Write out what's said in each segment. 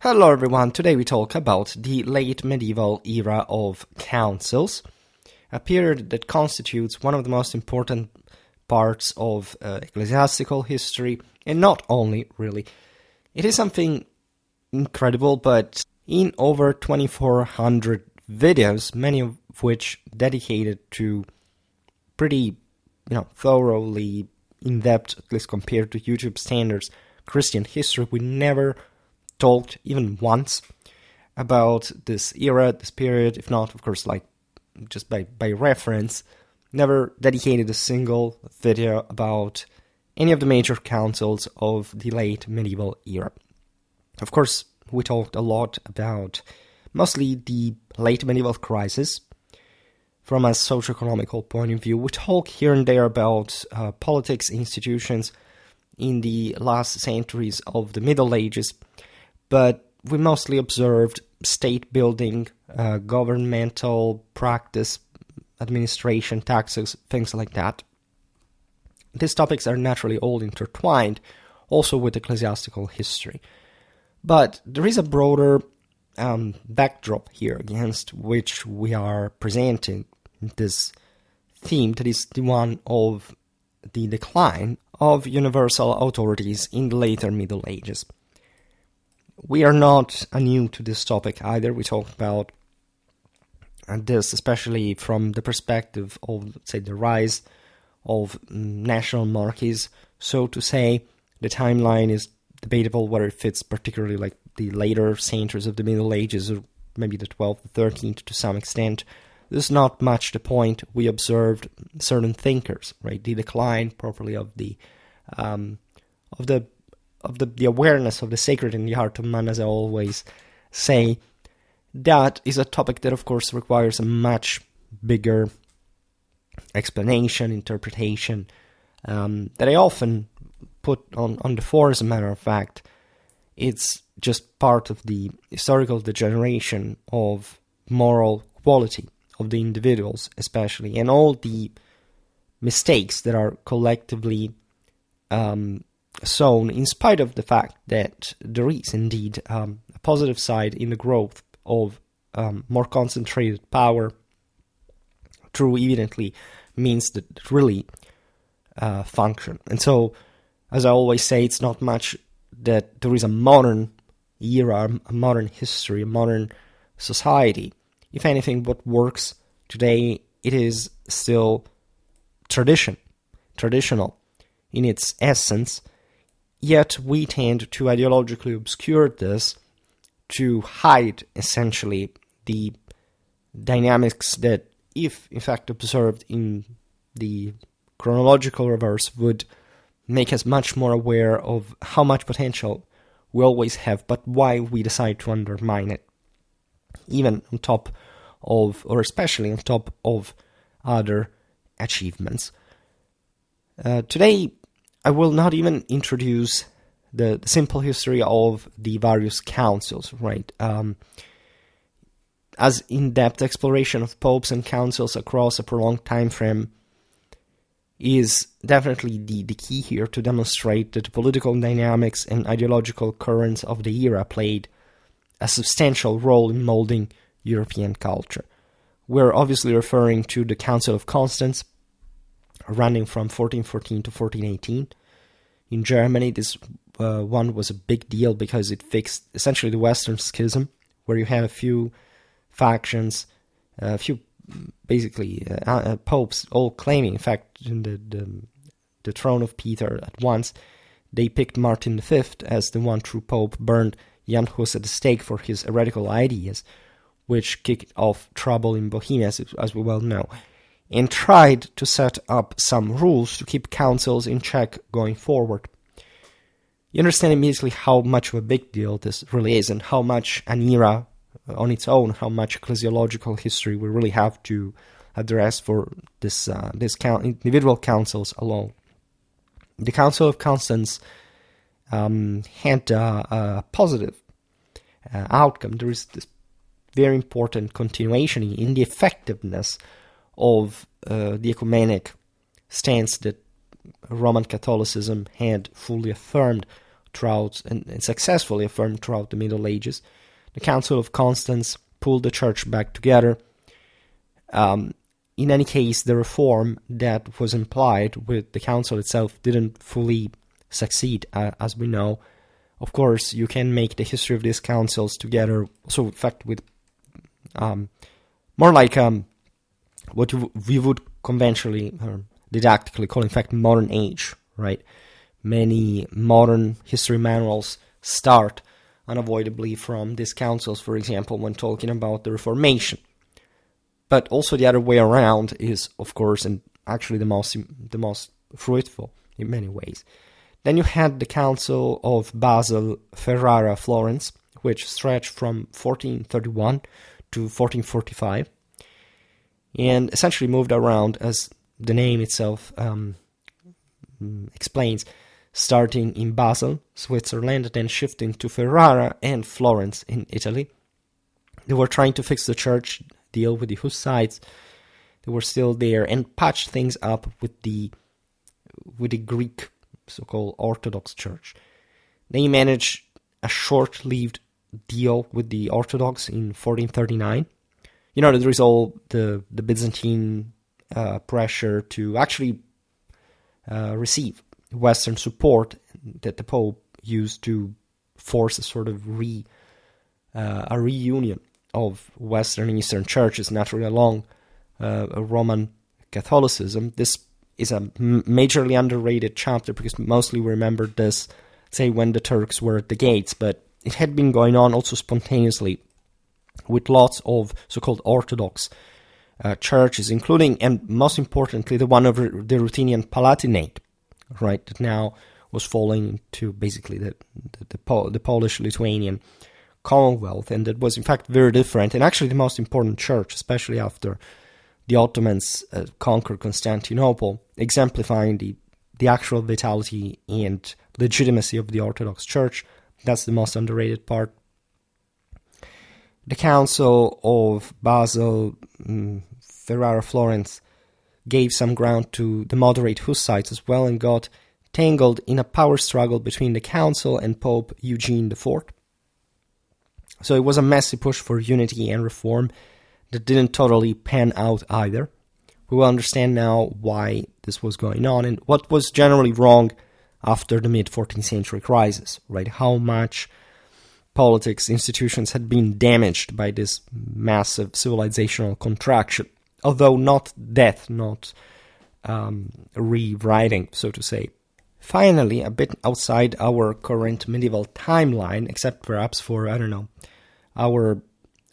Hello everyone, today we talk about the late medieval era of councils, a period that constitutes one of the most important parts of ecclesiastical history, and not only, really. It is something incredible, but in over 2,400 videos, many of which dedicated to pretty, thoroughly in-depth, at least compared to YouTube standards, Christian history, we never talked even once about this era, this period, if not, of course, just by reference, never dedicated a single video about any of the major councils of the late medieval era. Of course, we talked a lot about mostly the late medieval crisis from a socio-economical point of view. We talk here and there about politics, institutions in the last centuries of the Middle Ages, but we mostly observed state building, governmental practice, administration, taxes, things like that. These topics are naturally all intertwined, also with ecclesiastical history. But there is a broader backdrop here against which we are presenting this theme, that is the one of the decline of universal authorities in the later Middle Ages. We are not new to this topic either. We talk about this especially from the perspective of, let's say, the rise of national monarchies. So to say, the timeline is debatable whether it fits particularly like the later centuries of the Middle Ages or maybe the 12th, the 13th to some extent. This is not much the point. We observed certain thinkers, right? The decline properly of the awareness of the sacred in the heart of man, as I always say. That is a topic that, of course, requires a much bigger explanation, interpretation, that I often put on the fore, as a matter of fact. It's just part of the historical degeneration of moral quality of the individuals, especially, and all the mistakes that are collectively sown, in spite of the fact that there is indeed a positive side in the growth of more concentrated power through evidently means that really function. And so, as I always say, it's not much that there is a modern era, a modern history, a modern society. If anything, what works today, it is still traditional in its essence, yet we tend to ideologically obscure this to hide, essentially, the dynamics that, if in fact observed in the chronological reverse, would make us much more aware of how much potential we always have, but why we decide to undermine it, even on top of, or especially on top of, other achievements. Today, I will not even introduce the simple history of the various councils, right? As in-depth exploration of popes and councils across a prolonged time frame is definitely the key here to demonstrate that the political dynamics and ideological currents of the era played a substantial role in molding European culture. We're obviously referring to the Council of Constance, running from 1414 to 1418. In Germany, this one was a big deal because it fixed essentially the Western Schism, where you had a few factions, a few basically popes all claiming, in fact, the throne of Peter at once. They picked Martin V as the one true pope, burned Jan Hus at the stake for his heretical ideas, which kicked off trouble in Bohemia, as we well know, and tried to set up some rules to keep councils in check going forward. You understand immediately how much of a big deal this really is, and how much an era on its own, how much ecclesiological history we really have to address for this individual councils alone. The Council of Constance had a positive outcome. There is this very important continuation in the effectiveness of the ecumenic stance that Roman Catholicism had fully affirmed throughout and successfully affirmed throughout the Middle Ages. The Council of Constance pulled the church back together. In any case, the reform that was implied with the council itself didn't fully succeed, as we know. Of course, you can make the history of these councils together, so in fact with more like what we would conventionally or didactically call, in fact, modern age, right? Many modern history manuals start unavoidably from these councils, for example, when talking about the Reformation. But also the other way around is, of course, and actually the most fruitful in many ways. Then you had the Council of Basel, Ferrara, Florence, which stretched from 1431 to 1445, and essentially moved around, as the name itself explains, starting in Basel, Switzerland, then shifting to Ferrara and Florence in Italy. They were trying to fix the church, deal with the Hussites. They were still there, and patch things up with the Greek so-called Orthodox Church. They managed a short-lived deal with the Orthodox in 1439. You know, there is all the Byzantine pressure to actually receive Western support that the Pope used to force a sort of a reunion of Western and Eastern churches, naturally along Roman Catholicism. This is a majorly underrated chapter because mostly we remember this, say, when the Turks were at the gates, but it had been going on also spontaneously with lots of so-called Orthodox churches, including, and most importantly, the one of the Ruthenian Palatinate, right, that now was falling to basically the Polish-Lithuanian Commonwealth, and that was in fact very different, and actually the most important church, especially after the Ottomans conquered Constantinople, exemplifying the actual vitality and legitimacy of the Orthodox Church. That's the most underrated part. The Council of Basel, Ferrara, Florence gave some ground to the moderate Hussites as well, and got tangled in a power struggle between the council and Pope Eugene IV. So it was a messy push for unity and reform that didn't totally pan out either. We will understand now why this was going on and what was generally wrong after the mid-14th century crisis, right? How much politics, institutions had been damaged by this massive civilizational contraction. Although not death, not rewriting, so to say. Finally, a bit outside our current medieval timeline, except perhaps for, I don't know, our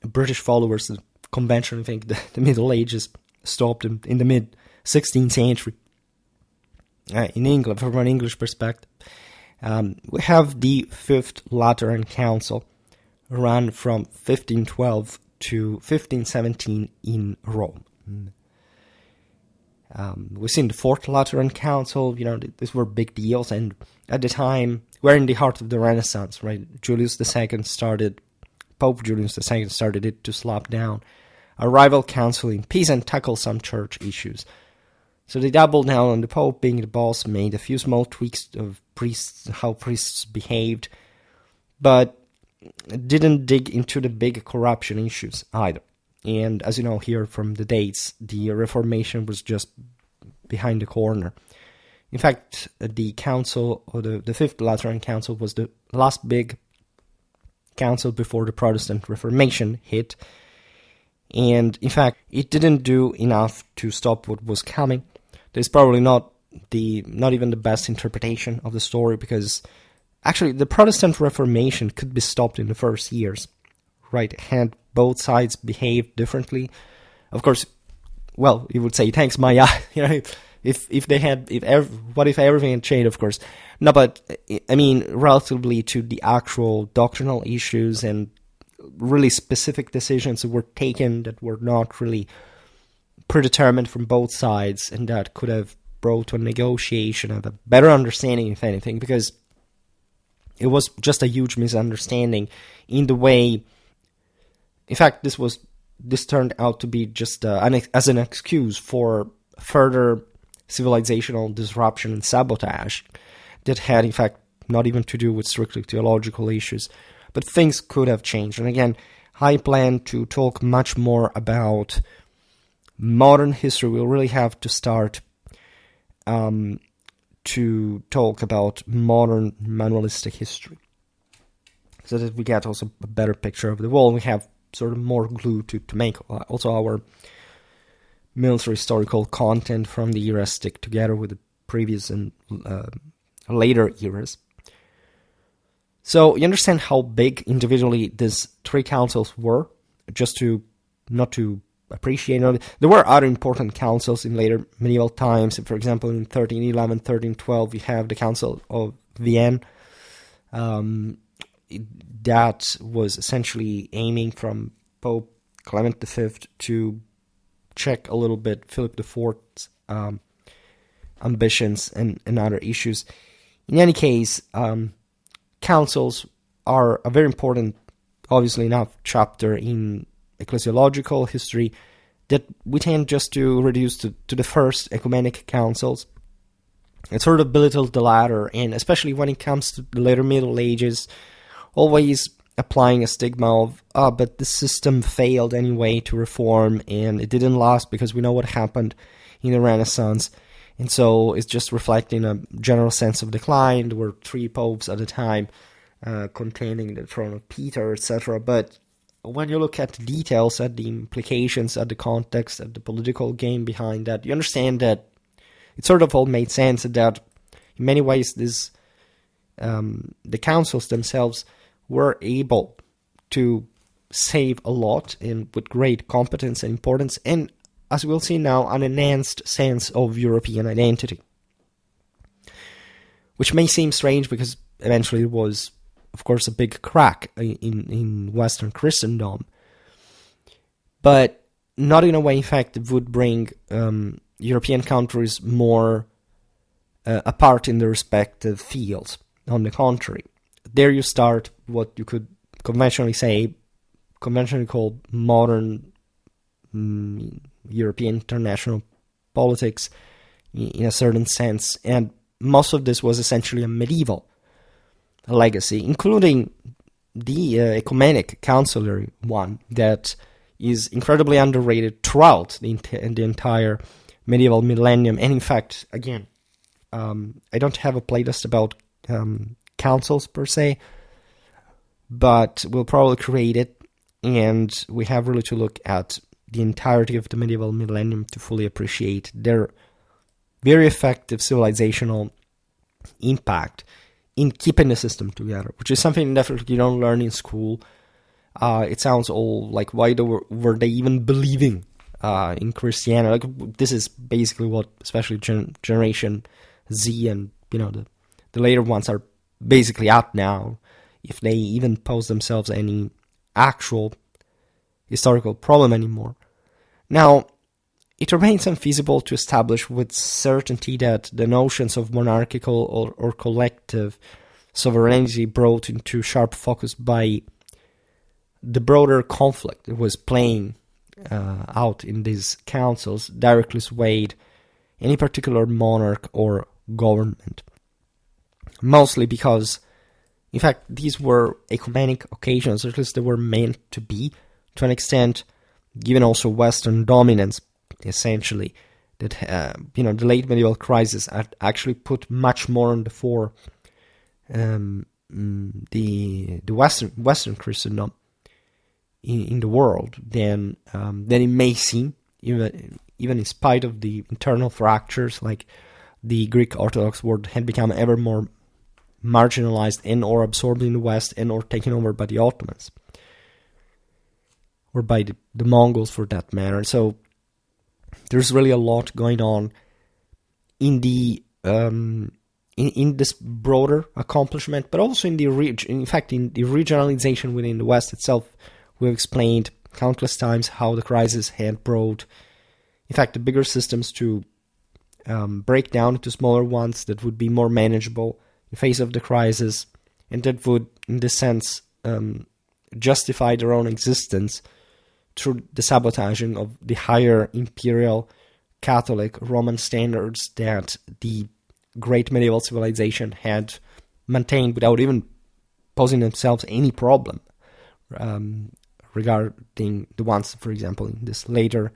British followers that conventionally think the Middle Ages stopped in the mid-16th century. In England, from an English perspective, we have the Fifth Lateran Council, run from 1512 to 1517 in Rome. We've seen the Fourth Lateran Council, you know, these were big deals, and at the time, we're in the heart of the Renaissance, right? Pope Julius II started it to slap down a rival council in Pisa and tackle some church issues. So they doubled down on the Pope being the boss, made a few small tweaks of how priests behaved, but didn't dig into the big corruption issues either. And as you know here from the dates, the Reformation was just behind the corner. In fact, the council, or the Fifth Lateran Council, was the last big council before the Protestant Reformation hit. And in fact, it didn't do enough to stop what was coming. There's probably not even the best interpretation of the story, because actually the Protestant Reformation could be stopped in the first years, right? Had both sides behaved differently. Of course, well, you would say, thanks Maya, you know, what if everything had changed, of course. No, but I mean, relatively to the actual doctrinal issues and really specific decisions that were taken that were not really predetermined from both sides, and that could have brought to a negotiation of a better understanding, if anything, because it was just a huge misunderstanding in the way. In fact, this turned out to be just as an excuse for further civilizational disruption and sabotage that had, in fact, not even to do with strictly theological issues. But things could have changed. And again, I plan to talk much more about modern history. We'll really have to start to talk about modern manualistic history, so that we get also a better picture of the world. We have sort of more glue to make also our military historical content from the era stick together with the previous and later eras. So you understand how big individually these three councils were, just to not to appreciate. There were other important councils in later medieval times. For example, in 1311, 1312, we have the Council of Vienne. That was essentially aiming from Pope Clement V to check a little bit Philip IV's ambitions and other issues. In any case, councils are a very important, obviously enough, chapter in ecclesiological history that we tend just to reduce to the first ecumenic councils. It sort of belittles the latter, and especially when it comes to the later Middle Ages, always applying a stigma of, but the system failed anyway to reform, and it didn't last because we know what happened in the Renaissance. And so it's just reflecting a general sense of decline. There were three popes at the time containing the throne of Peter, etc. But when you look at the details, at the implications, at the context, at the political game behind that, you understand that it sort of all made sense, that in many ways this the councils themselves were able to save a lot, and with great competence and importance, and as we'll see now, an enhanced sense of European identity. Which may seem strange because eventually it was, of course, a big crack in Western Christendom. But not in a way, in fact, it would bring European countries more apart in their respective fields. On the contrary, there you start what you could conventionally call modern European international politics in a certain sense, and most of this was essentially a medieval legacy, including the ecumenic conciliary one that is incredibly underrated throughout the entire medieval millennium. And in fact, again, I don't have a playlist about councils per se, but we'll probably create it, and we have really to look at the entirety of the medieval millennium to fully appreciate their very effective civilizational impact in keeping the system together, which is something definitely you don't learn in school. It sounds all like, why were they even believing in Christianity? Like, this is basically what especially Generation Z and the later ones are basically at now, if they even pose themselves any actual historical problem anymore. Now, it remains unfeasible to establish with certainty that the notions of monarchical or collective sovereignty brought into sharp focus by the broader conflict that was playing out in these councils directly swayed any particular monarch or government. Mostly because, in fact, these were ecumenic occasions, or at least they were meant to be, to an extent, given also Western dominance, essentially, that the late medieval crisis had actually put much more on the fore the Western Christendom in the world than it may seem, even in spite of the internal fractures, like the Greek Orthodox world had become ever more marginalized and or absorbed in the West and or taken over by the Ottomans, or by the Mongols for that matter. So there's really a lot going on in the in this broader accomplishment, but also in the in fact in the regionalization within the West itself. We've explained countless times how the crisis had brought, in fact, the bigger systems to break down into smaller ones that would be more manageable in face of the crisis, and that would, in this sense, justify their own existence through the sabotaging of the higher imperial Catholic Roman standards that the great medieval civilization had maintained without even posing themselves any problem regarding the ones, for example, in this later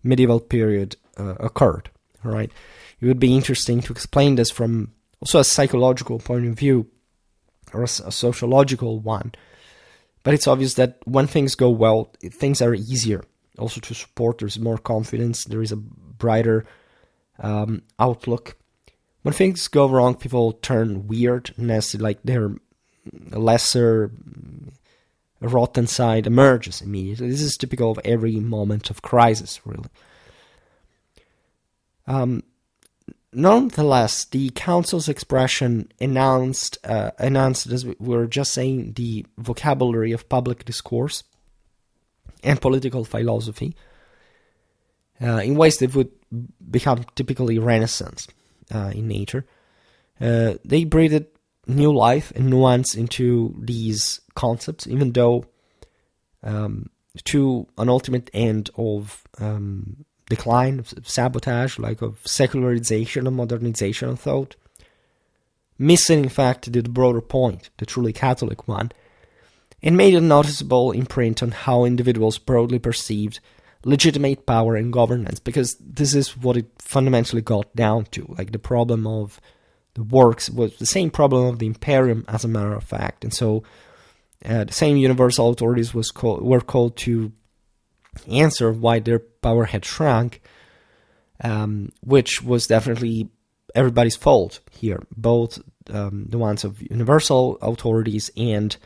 medieval period occurred. All right, it would be interesting to explain this from also a psychological point of view or a sociological one. But it's obvious that when things go well, things are easier also to support. There's more confidence. There is a brighter outlook. When things go wrong, people turn weird, nasty, like their lesser rotten side emerges immediately. This is typical of every moment of crisis, really. Nonetheless, the council's expression announced, as we were just saying, the vocabulary of public discourse and political philosophy in ways that would become typically Renaissance in nature. They breathed new life and nuance into these concepts, even though to an ultimate end of decline, of sabotage, like of secularization and modernization of thought, missing in fact the broader point, the truly Catholic one, and made a noticeable imprint on how individuals broadly perceived legitimate power and governance, because this is what it fundamentally got down to. Like the problem of the works was the same problem of the imperium, as a matter of fact, and so the same universal authorities were called to answer why their power had shrunk, which was definitely everybody's fault here, both the ones of universal authorities and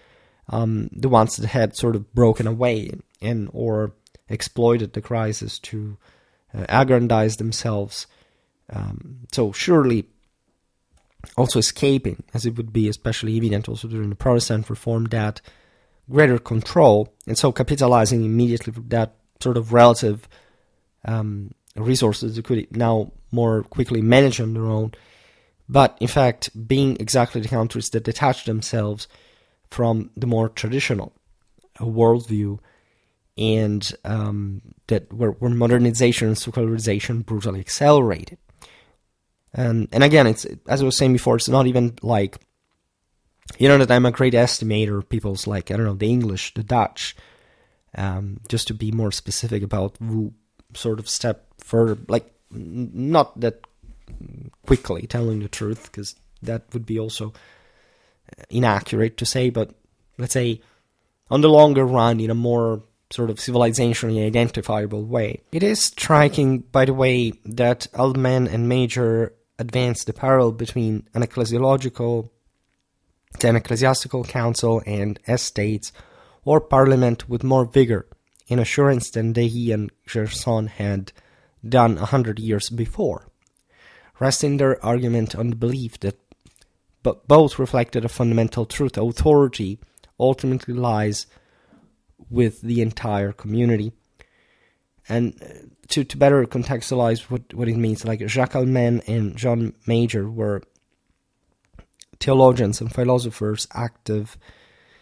the ones that had sort of broken away and or exploited the crisis to aggrandize themselves. So surely also escaping, as it would be especially evident also during the Protestant Reform, that greater control, and so capitalizing immediately from that sort of relative resources that could now more quickly manage on their own, but in fact being exactly the countries that detach themselves from the more traditional worldview, and that where modernization and secularization brutally accelerated. And again, it's, as I was saying before, it's not even like, that I'm a great estimator of people's, like, I don't know, the English, the Dutch, just to be more specific about who sort of step further, like, not that quickly, telling the truth, because that would be also inaccurate to say, but let's say on the longer run, in a more sort of civilizationally identifiable way. It is striking, by the way, that Alderman and Major advanced the parallel between an ecclesiastical council and estates or parliament with more vigor and assurance than Dehi and Gerson had done 100 years before, resting their argument on the belief that both reflected a fundamental truth: authority ultimately lies with the entire community. And to better contextualize what it means, like Jacques Allman and John Major were theologians and philosophers active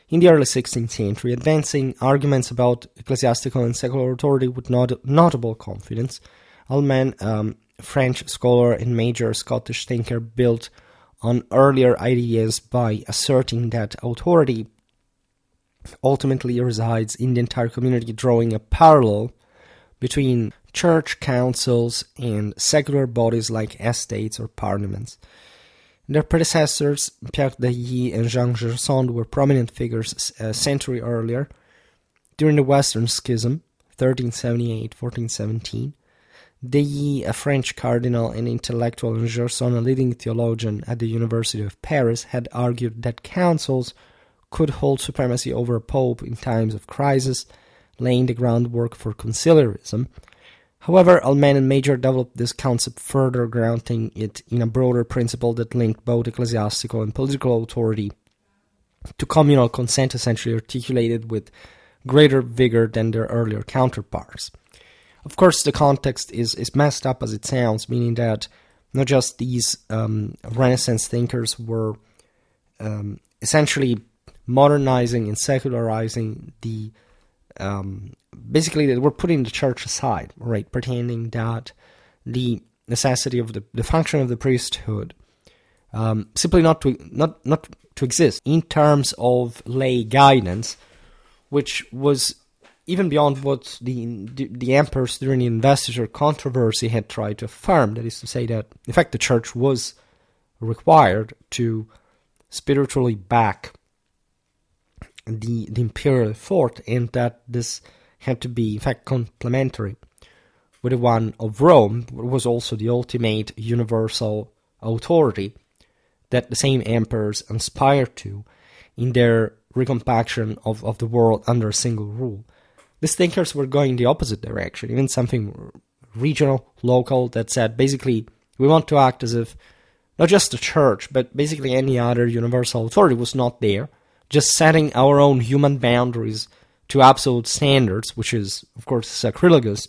in the early 16th century, advancing arguments about ecclesiastical and secular authority with notable confidence. Allman, French scholar, and Major, Scottish thinker, built on earlier ideas by asserting that authority ultimately resides in the entire community, drawing a parallel between church councils and secular bodies like estates or parliaments. Their predecessors, Pierre Deilly and Jean Gerson, were prominent figures a century earlier. During the Western Schism, 1378-1417, Deilly, a French cardinal and intellectual, and Gerson, a leading theologian at the University of Paris, had argued that councils could hold supremacy over a pope in times of crisis, laying the groundwork for conciliarism. However, Allman and Major developed this concept further, grounding it in a broader principle that linked both ecclesiastical and political authority to communal consent, essentially articulated with greater vigor than their earlier counterparts. Of course, the context is messed up as it sounds, meaning that not just these Renaissance thinkers were essentially modernizing and secularizing the basically they were putting the church aside, right, pretending that the necessity of the function of the priesthood simply not to exist in terms of lay guidance, which was even beyond what the emperors during the investiture controversy had tried to affirm. That is to say that, in fact, the church was required to spiritually back the imperial thought, and that this had to be, in fact, complementary with the one of Rome, which was also the ultimate universal authority that the same emperors aspired to in their recompaction of the world under a single rule. These thinkers were going the opposite direction, even something regional, local, that said, basically, we want to act as if not just the church, but basically any other universal authority was not there, just setting our own human boundaries to absolute standards, which is, of course, sacrilegious,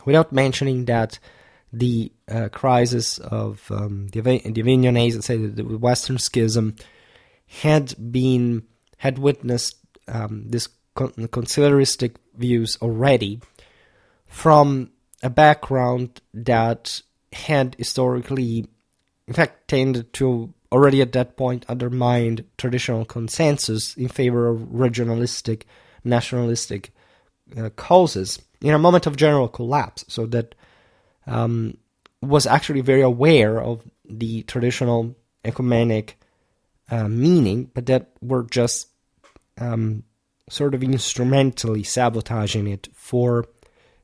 without mentioning that the crisis of the Avignon Age, let's say the Western Schism, had witnessed this conciliaristic views already from a background that had historically, in fact, tended to already at that point undermine traditional consensus in favor of regionalistic, nationalistic causes in a moment of general collapse. So that was actually very aware of the traditional ecumenic meaning, but that were just sort of instrumentally sabotaging it for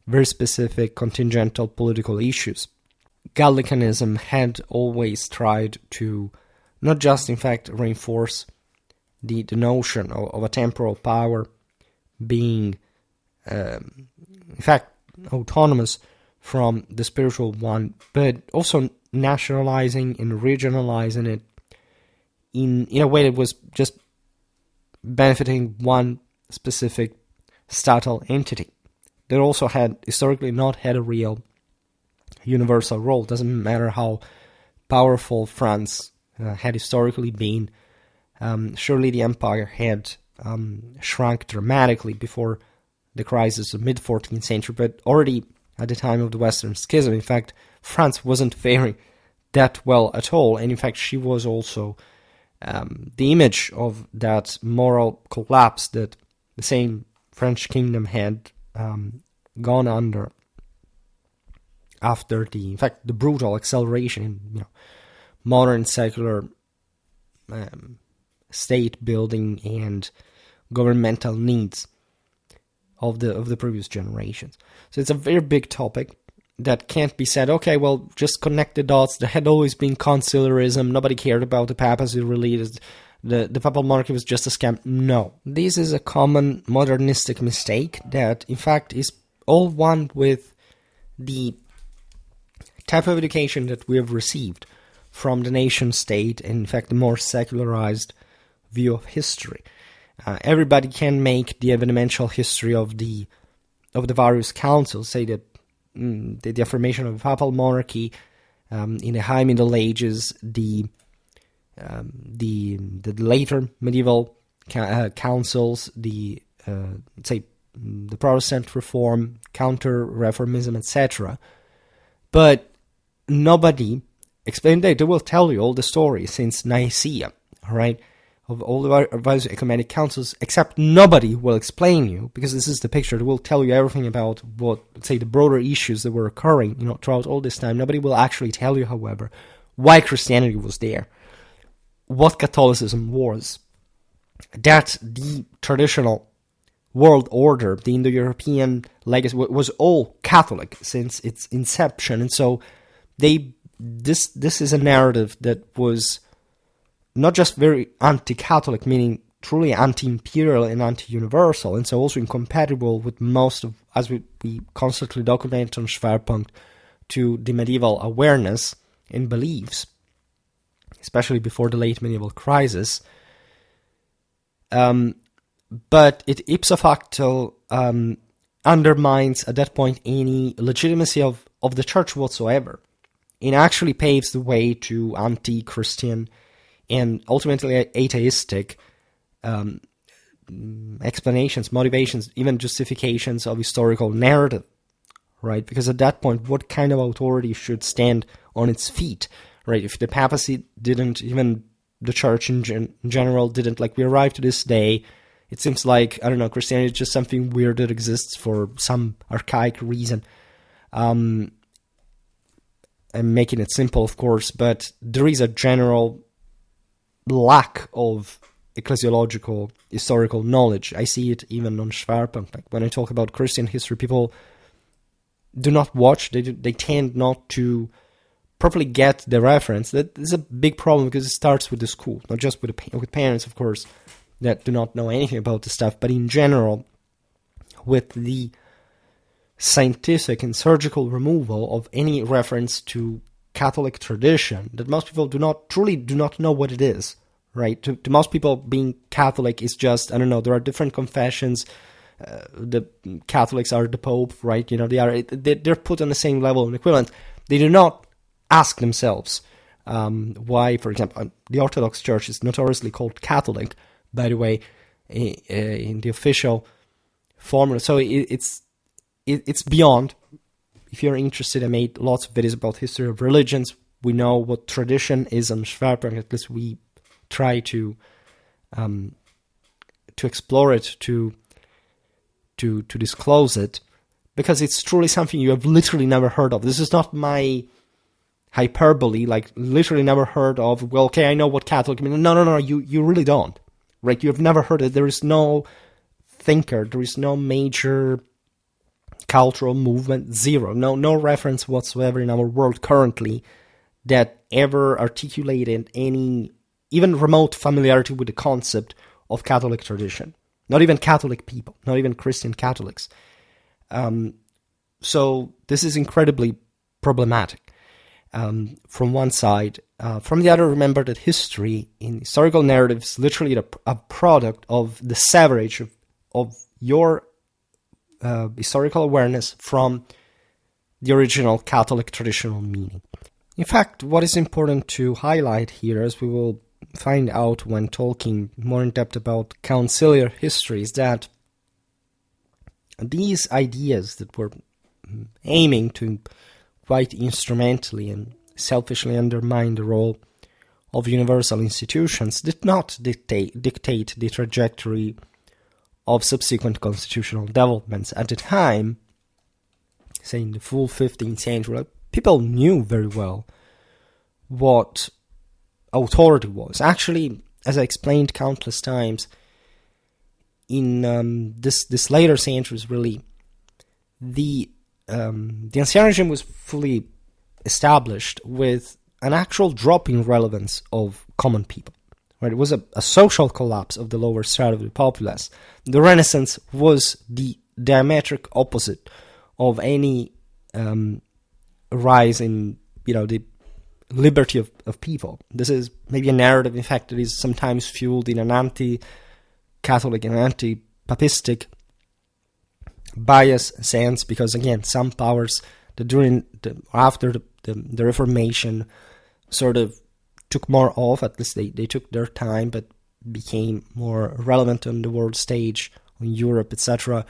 very specific contingental political issues. Gallicanism had always tried to not just, in fact, reinforce the notion of a temporal power being, in fact, autonomous from the spiritual one, but also nationalizing and regionalizing it in a way that was just benefiting one specific statal entity that also had historically not had a real universal role. Doesn't matter how powerful France had historically been. Surely the empire had shrunk dramatically before the crisis of mid-14th century, but already at the time of the Western Schism, in fact, France wasn't faring that well at all, and in fact she was also the image of that moral collapse that the same French kingdom had gone under after in fact, the brutal acceleration in modern secular state building and governmental needs of the previous generations. So it's a very big topic that can't be said, okay, well, just connect the dots. There had always been conciliarism. Nobody cared about the papacy, really. The papal monarchy was just a scam. No. This is a common modernistic mistake that, in fact, is all one with the type of education that we have received from the nation-state and, in fact, the more secularized view of history. Everybody can make the evidential history of the various councils, say that the affirmation of the papal monarchy in the High Middle Ages, the later medieval councils, the Protestant Reform, Counter-Reformism, etc. But nobody explained that. They will tell you all the story since Nicaea, right? Of all the various ecumenic councils, except nobody will explain you, because this is the picture, that will tell you everything about what, let's say, the broader issues that were occurring, throughout all this time. Nobody will actually tell you, however, why Christianity was there, what Catholicism was, that the traditional world order, the Indo-European legacy, was all Catholic since its inception, and so this is a narrative that was not just very anti-Catholic, meaning truly anti-imperial and anti-universal, and so also incompatible with most of, as we constantly document on Schwerpunkt, to the medieval awareness and beliefs, especially before the late medieval crisis. But it ipso facto undermines at that point any legitimacy of the church whatsoever. It actually paves the way to anti-Christian and ultimately atheistic explanations, motivations, even justifications of historical narrative, right? Because at that point, what kind of authority should stand on its feet, right? If the papacy didn't, even the church in general didn't, like we arrive to this day, it seems like, I don't know, Christianity is just something weird that exists for some archaic reason. I'm making it simple, of course, but there is a general lack of ecclesiological historical knowledge. I see it even on Schwerpunkt. Like when I talk about Christian history, people do not watch. They tend not to properly get the reference. That is a big problem because it starts with the school, not just with parents, of course, that do not know anything about the stuff, but in general, with the scientific and surgical removal of any reference to Catholic tradition, that most people do not know what it is, right? To most people, being Catholic is just, I don't know, there are different confessions. The Catholics are the Pope, right? You know, they're put on the same level and equivalent. They do not ask themselves why, for example, the Orthodox Church is notoriously called Catholic, by the way, in the official formula. So it's beyond. If you're interested, I made lots of videos about history of religions. We know what tradition is on Schwerpunkt. At least we try to explore it, to disclose it, because it's truly something you have literally never heard of. This is not my hyperbole, like literally never heard of. Well, okay, I know what Catholic means. No, you really don't, right? You have never heard it. There is no thinker, there is no major cultural movement, zero, no reference whatsoever in our world currently that ever articulated any even remote familiarity with the concept of Catholic tradition. Not even Catholic people, not even Christian Catholics. So this is incredibly problematic. From one side. From the other, remember that history in historical narratives is literally a product of the severage of your historical awareness from the original Catholic traditional meaning. In fact, what is important to highlight here, as we will find out when talking more in depth about conciliar history, is that these ideas that were aiming to quite instrumentally and selfishly undermine the role of universal institutions did not dictate the trajectory of subsequent constitutional developments. At the time, say in the full 15th century, people knew very well what authority was. Actually, as I explained countless times, in this later centuries, really, the ancien regime was fully established with an actual drop in relevance of common people. Right? It was a social collapse of the lower strata of the populace. The Renaissance was the diametric opposite of any rise in, the liberty of people. This is maybe a narrative, in fact, that is sometimes fueled in an anti-Catholic and anti-papistic bias sense, because again, some powers that after the Reformation sort of took more off, at least they took their time, but became more relevant on the world stage, in Europe, etc.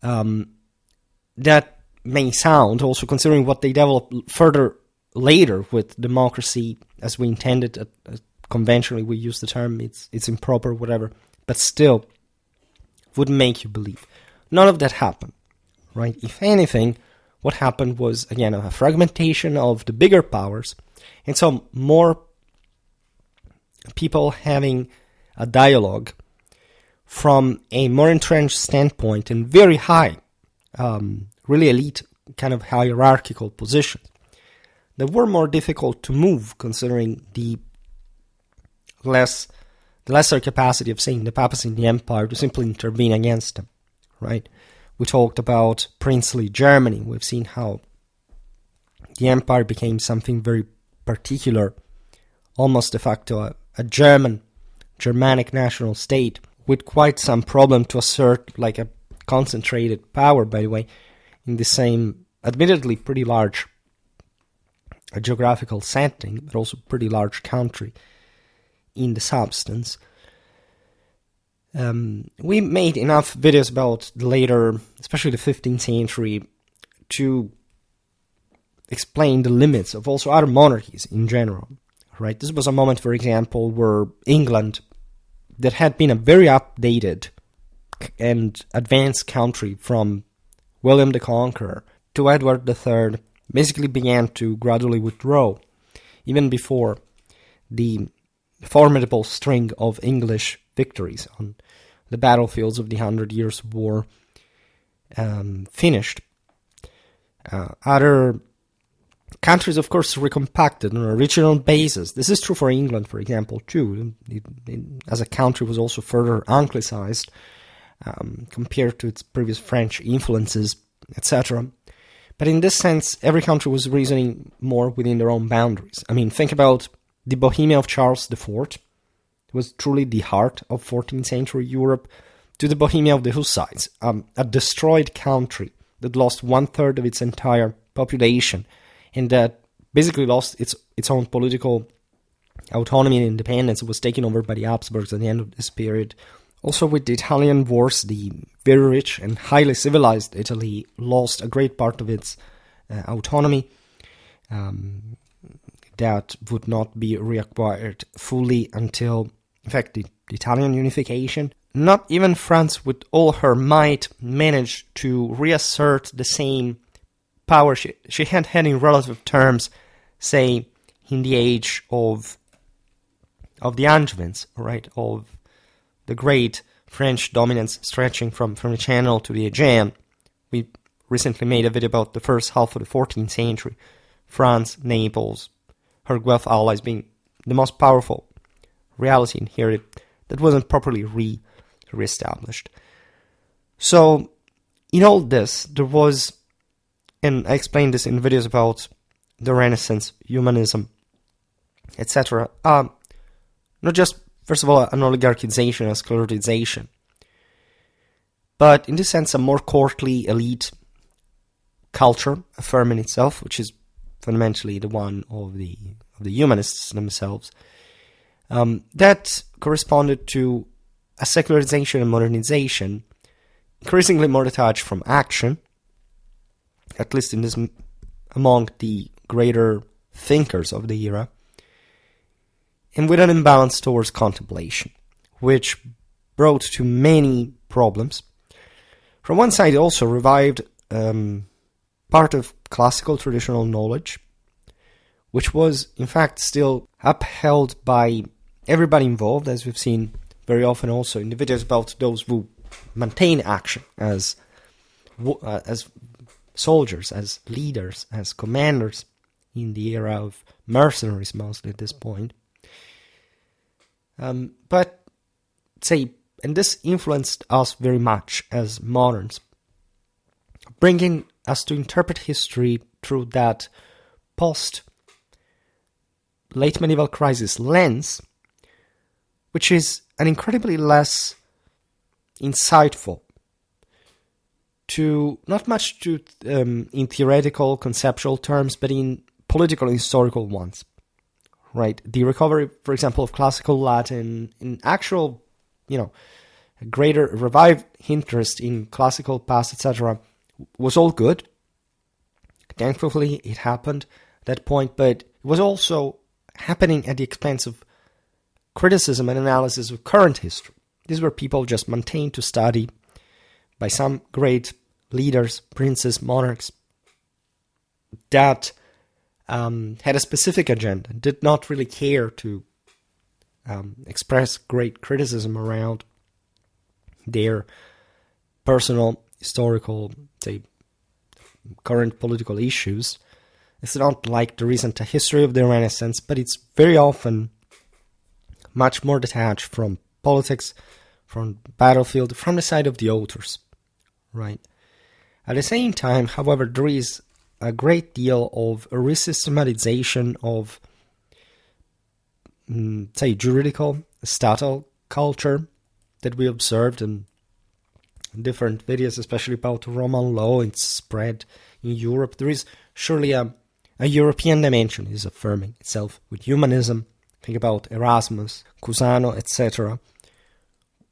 That may sound, also considering what they developed further later with democracy, as we intended, conventionally we use the term, it's improper, whatever, but still would make you believe. None of that happened, right? If anything, what happened was, again, a fragmentation of the bigger powers, and so more people having a dialogue from a more entrenched standpoint and very high, really elite, kind of hierarchical positions that were more difficult to move, considering the lesser capacity of, saying, the papacy and the empire to simply intervene against them, right? We talked about princely Germany. We've seen how the empire became something very particular, almost de facto a Germanic national state, with quite some problem to assert, like a concentrated power, by the way, in the same, admittedly pretty large geographical setting, but also pretty large country in the substance. We made enough videos about the later, especially the 15th century, to explain the limits of also other monarchies in general, right? This was a moment, for example, where England, that had been a very updated and advanced country from William the Conqueror to Edward III, basically began to gradually withdraw, even before the formidable string of English victories on the battlefields of the 100 Years' War finished. Other countries, of course, recompacted on a regional basis. This is true for England, for example, too. It, as a country, was also further anglicized compared to its previous French influences, etc. But in this sense, every country was reasoning more within their own boundaries. I mean, think about the Bohemia of Charles IV. It was truly the heart of 14th century Europe, to the Bohemia of the Hussites, a destroyed country that lost 1/3 of its entire population, and that basically lost its own political autonomy and independence. It was taken over by the Habsburgs at the end of this period. Also, with the Italian wars, the very rich and highly civilized Italy lost a great part of its autonomy that would not be reacquired fully until, in fact, the Italian unification. Not even France, with all her might, managed to reassert the same power she had had in relative terms, say, in the age of the Angevins, right, of the great French dominance stretching from the Channel to the Aegean. We recently made a video about the first half of the 14th century. France, Naples, her Guelph allies being the most powerful reality inherited that wasn't properly reestablished. So, in all this, there was, and I explained this in videos about the Renaissance, humanism, etc. Not just, first of all, an oligarchization, a sclerotization, but in this sense, a more courtly elite culture affirming itself, which is fundamentally the one of the humanists themselves, that corresponded to a secularization and modernization, increasingly more detached from action, at least in this among the greater thinkers of the era, and with an imbalance towards contemplation, which brought to many problems. From one side, it also revived part of classical traditional knowledge, which was, in fact, still upheld by everybody involved, as we've seen very often also in the videos about those who maintain action as soldiers, as leaders, as commanders in the era of mercenaries, mostly at this point. But, say, and this influenced us very much as moderns, bringing us to interpret history through that post-late medieval crisis lens, which is an incredibly less insightful to, not much to in theoretical, conceptual terms, but in political and historical ones, right? The recovery, for example, of classical Latin, in actual, a greater revived interest in classical past, etc., was all good. Thankfully, it happened at that point, but it was also happening at the expense of criticism and analysis of current history. These were people just maintained to study by some great leaders, princes, monarchs, that had a specific agenda, did not really care to express great criticism around their personal, historical, say, current political issues. It's not like there isn't a history of the Renaissance, but it's very often much more detached from politics, from battlefield, from the side of the authors, right? At the same time, however, there is a great deal of a resystematization of, say, juridical, statal culture that we observed in different videos, especially about Roman law and its spread in Europe. There is surely a European dimension is affirming itself with humanism. Think about Erasmus, Cusano, etc.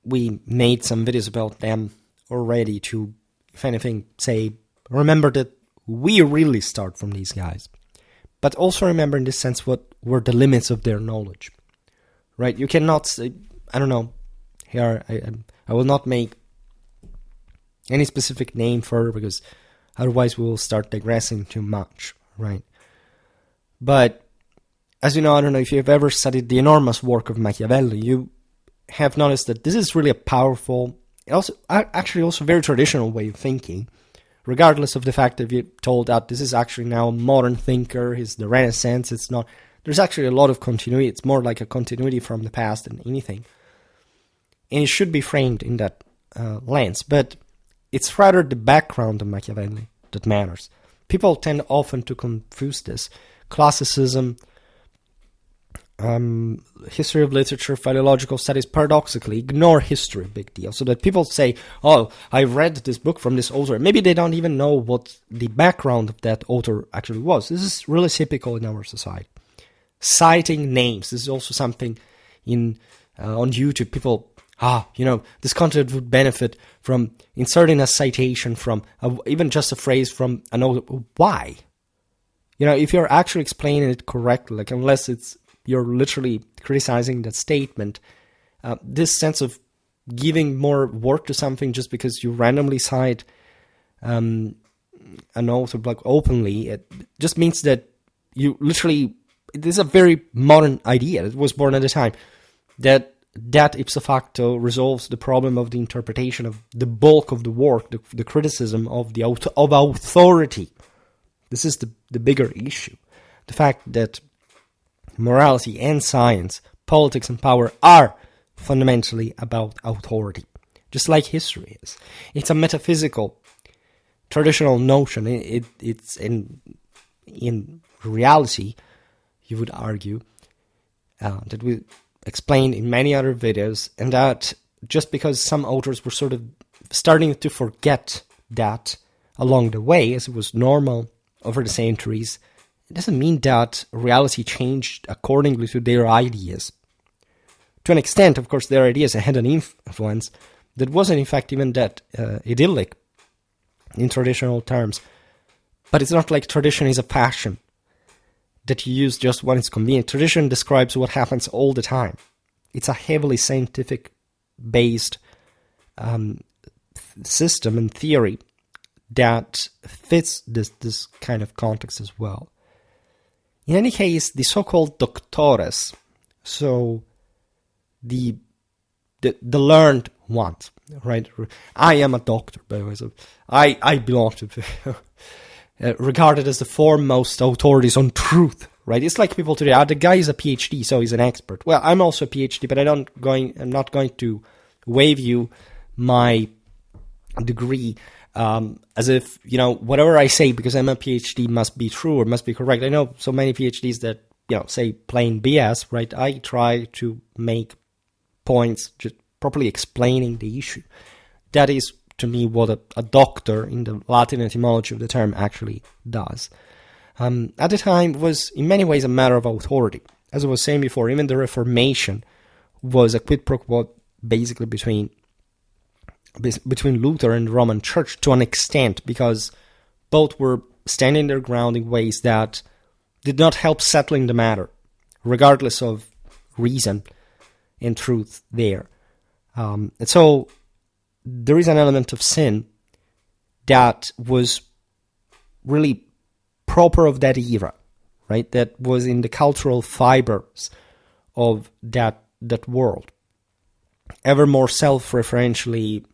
We made some videos about them already to, if anything, say, remember that we really start from these guys. but also remember in this sense what were the limits of their knowledge, right? You cannot say, I don't know, here I will not make any specific name for it because otherwise we will start digressing too much, right? But as you know, I don't know if you've ever studied the enormous work of Machiavelli, you have noticed that this is really a powerful, actually also very traditional way of thinking, regardless of the fact that you're told that this is actually now a modern thinker, he's the Renaissance, it's not. There's actually a lot of continuity. It's more like a continuity from the past than anything. And it should be framed in that lens. But it's rather the background of Machiavelli that matters. People tend often to confuse this. Classicism, history of literature, philological studies, paradoxically ignore history, big deal. So that people say, oh, I read this book from this author. Maybe they don't even know what the background of that author actually was. This is really typical in our society. Citing names. This is also something on YouTube. People, this content would benefit from inserting a citation from, even just a phrase from an author. Why? If you're actually explaining it correctly, like unless you're literally criticizing that statement, this sense of giving more work to something just because you randomly cite an author like openly, it just means that you literally, this is a very modern idea that was born at the time, that ipso facto resolves the problem of the interpretation of the bulk of the work, the criticism of authority. This is the bigger issue. The fact that morality and science, politics and power are fundamentally about authority, just like history is. It's a metaphysical, traditional notion. It's in reality, you would argue, that we explained in many other videos, and that just because some authors were sort of starting to forget that along the way, as it was normal over the centuries, it doesn't mean that reality changed accordingly to their ideas. To an extent, of course, their ideas had an influence that wasn't in fact even that idyllic in traditional terms. But it's not like tradition is a fashion that you use just when it's convenient. Tradition describes what happens all the time. It's a heavily scientific-based system and theory that fits this kind of context as well. In any case, the so-called doctores, so the learned ones, right? I am a doctor, by the way, so I belong to regarded as the foremost authorities on truth, right? It's like people today, the guy is a PhD, so he's an expert. Well, I'm also a PhD, but I'm not going to wave you my degree as if, whatever I say because I'm a PhD must be true or must be correct. I know so many PhDs that, say plain BS, right? I try to make points just properly explaining the issue. That is, to me, what a doctor in the Latin etymology of the term actually does. At the time, it was in many ways a matter of authority. As I was saying before, even the Reformation was a quid pro quo basically between Luther and the Roman Church to an extent, because both were standing their ground in ways that did not help settling the matter, regardless of reason and truth there. And so there is an element of sin that was really proper of that era, right? That was in the cultural fibers of that world. Ever more self-referentially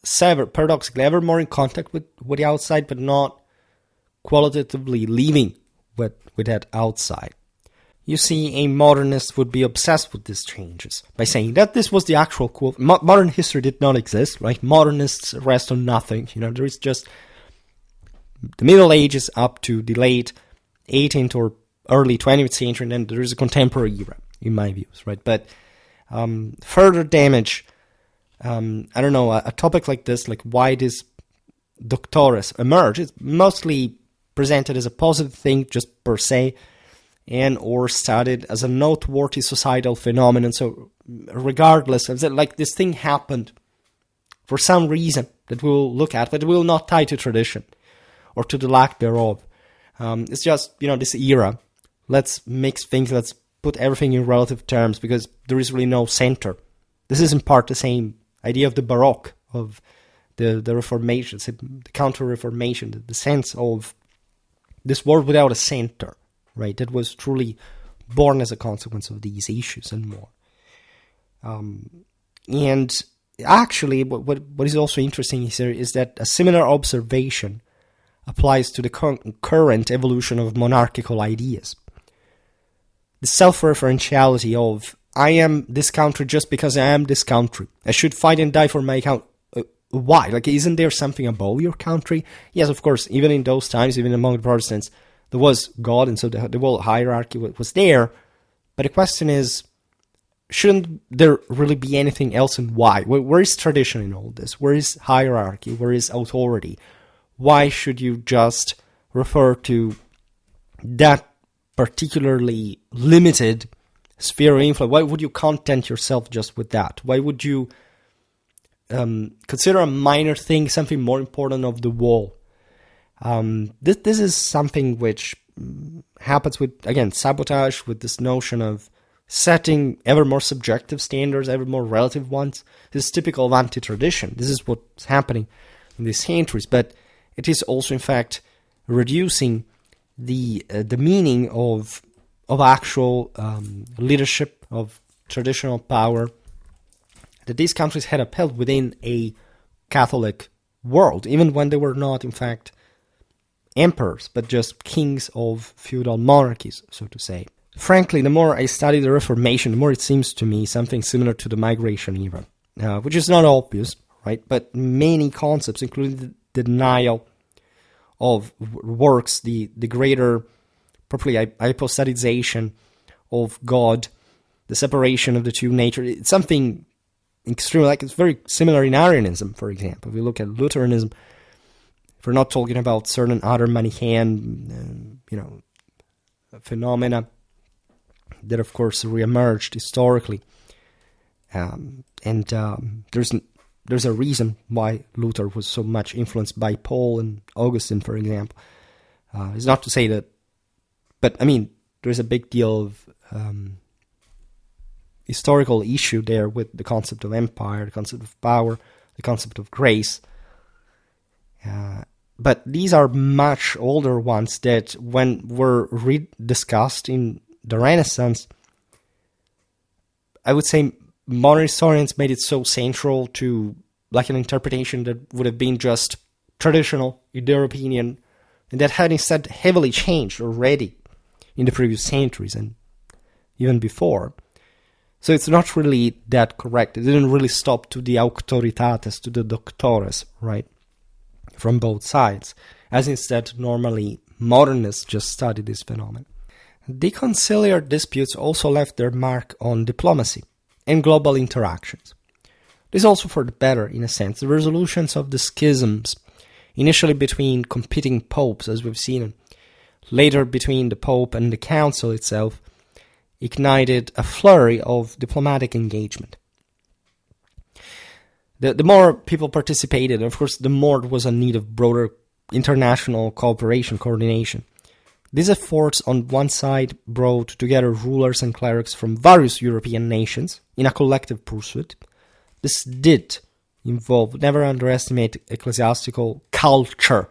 severed, paradoxically, ever more in contact with the outside, but not qualitatively leaving with that outside. You see, a modernist would be obsessed with these changes by saying that this was the actual quote. Modern history did not exist, right? Modernists rest on nothing. There is just the Middle Ages up to the late 18th or early 20th century, and then there is a contemporary era, in my views, right? But further damage, I don't know, a topic like this, like why these doctores emerge, it's mostly presented as a positive thing just per se, and or studied as a noteworthy societal phenomenon. So regardless of that, like this thing happened for some reason that we'll look at, but we will not tie to tradition or to the lack thereof. It's just, this era. Let's mix things, let's put everything in relative terms, because there is really no center. This is in part the same idea of the Baroque, of the Reformations, the Counter-Reformation, the sense of this world without a center, right? That was truly born as a consequence of these issues and more. And actually, what is also interesting here is that a similar observation applies to the current evolution of monarchical ideas. The self-referentiality of, I am this country just because I am this country. I should fight and die for my country. Why? Like, isn't there something above your country? Yes, of course, even in those times, even among the Protestants, there was God, and so the whole hierarchy was there. But the question is, shouldn't there really be anything else, and why? Where is tradition in all this? Where is hierarchy? Where is authority? Why should you just refer to that particularly limited sphere of influence? Why would you content yourself just with that? Why would you consider a minor thing something more important of the wall? This is something which happens with, again, sabotage, with this notion of setting ever more subjective standards, ever more relative ones. This is typical of anti-tradition. This is what's happening in these centuries, but it is also, in fact, reducing the meaning of actual leadership, of traditional power that these countries had upheld within a Catholic world, even when they were not, in fact, emperors, but just kings of feudal monarchies, so to say. Frankly, the more I study the Reformation, the more it seems to me something similar to the Migration era, which is not obvious, right? But many concepts, including the denial of works, the greater, properly hypostatization of God, the separation of the two natures, it's something extremely, like it's very similar in Arianism, for example. If you look at Luteranism, if we're not talking about certain other Manichaean, phenomena that, of course, reemerged historically, and there's a reason why Luther was so much influenced by Paul and Augustine, for example. It's not to say that, but I mean, there's a big deal of historical issue there with the concept of empire, the concept of power, the concept of grace. But these are much older ones that, when were rediscussed in the Renaissance, I would say modern historians made it so central to, like, an interpretation that would have been just traditional, in their opinion, and that had instead heavily changed already in the previous centuries and even before. So it's not really that correct. It didn't really stop to the auctoritates, to the doctores, right, from both sides, as instead normally modernists just study this phenomenon. The conciliar disputes also left their mark on diplomacy and global interactions. This also for the better, in a sense. The resolutions of the schisms, initially between competing popes, as we've seen, and later between the Pope and the Council itself, ignited a flurry of diplomatic engagement. The more people participated, of course, the more there was a need of broader international cooperation, coordination. These efforts on one side brought together rulers and clerics from various European nations in a collective pursuit. This did involve, never underestimate ecclesiastical culture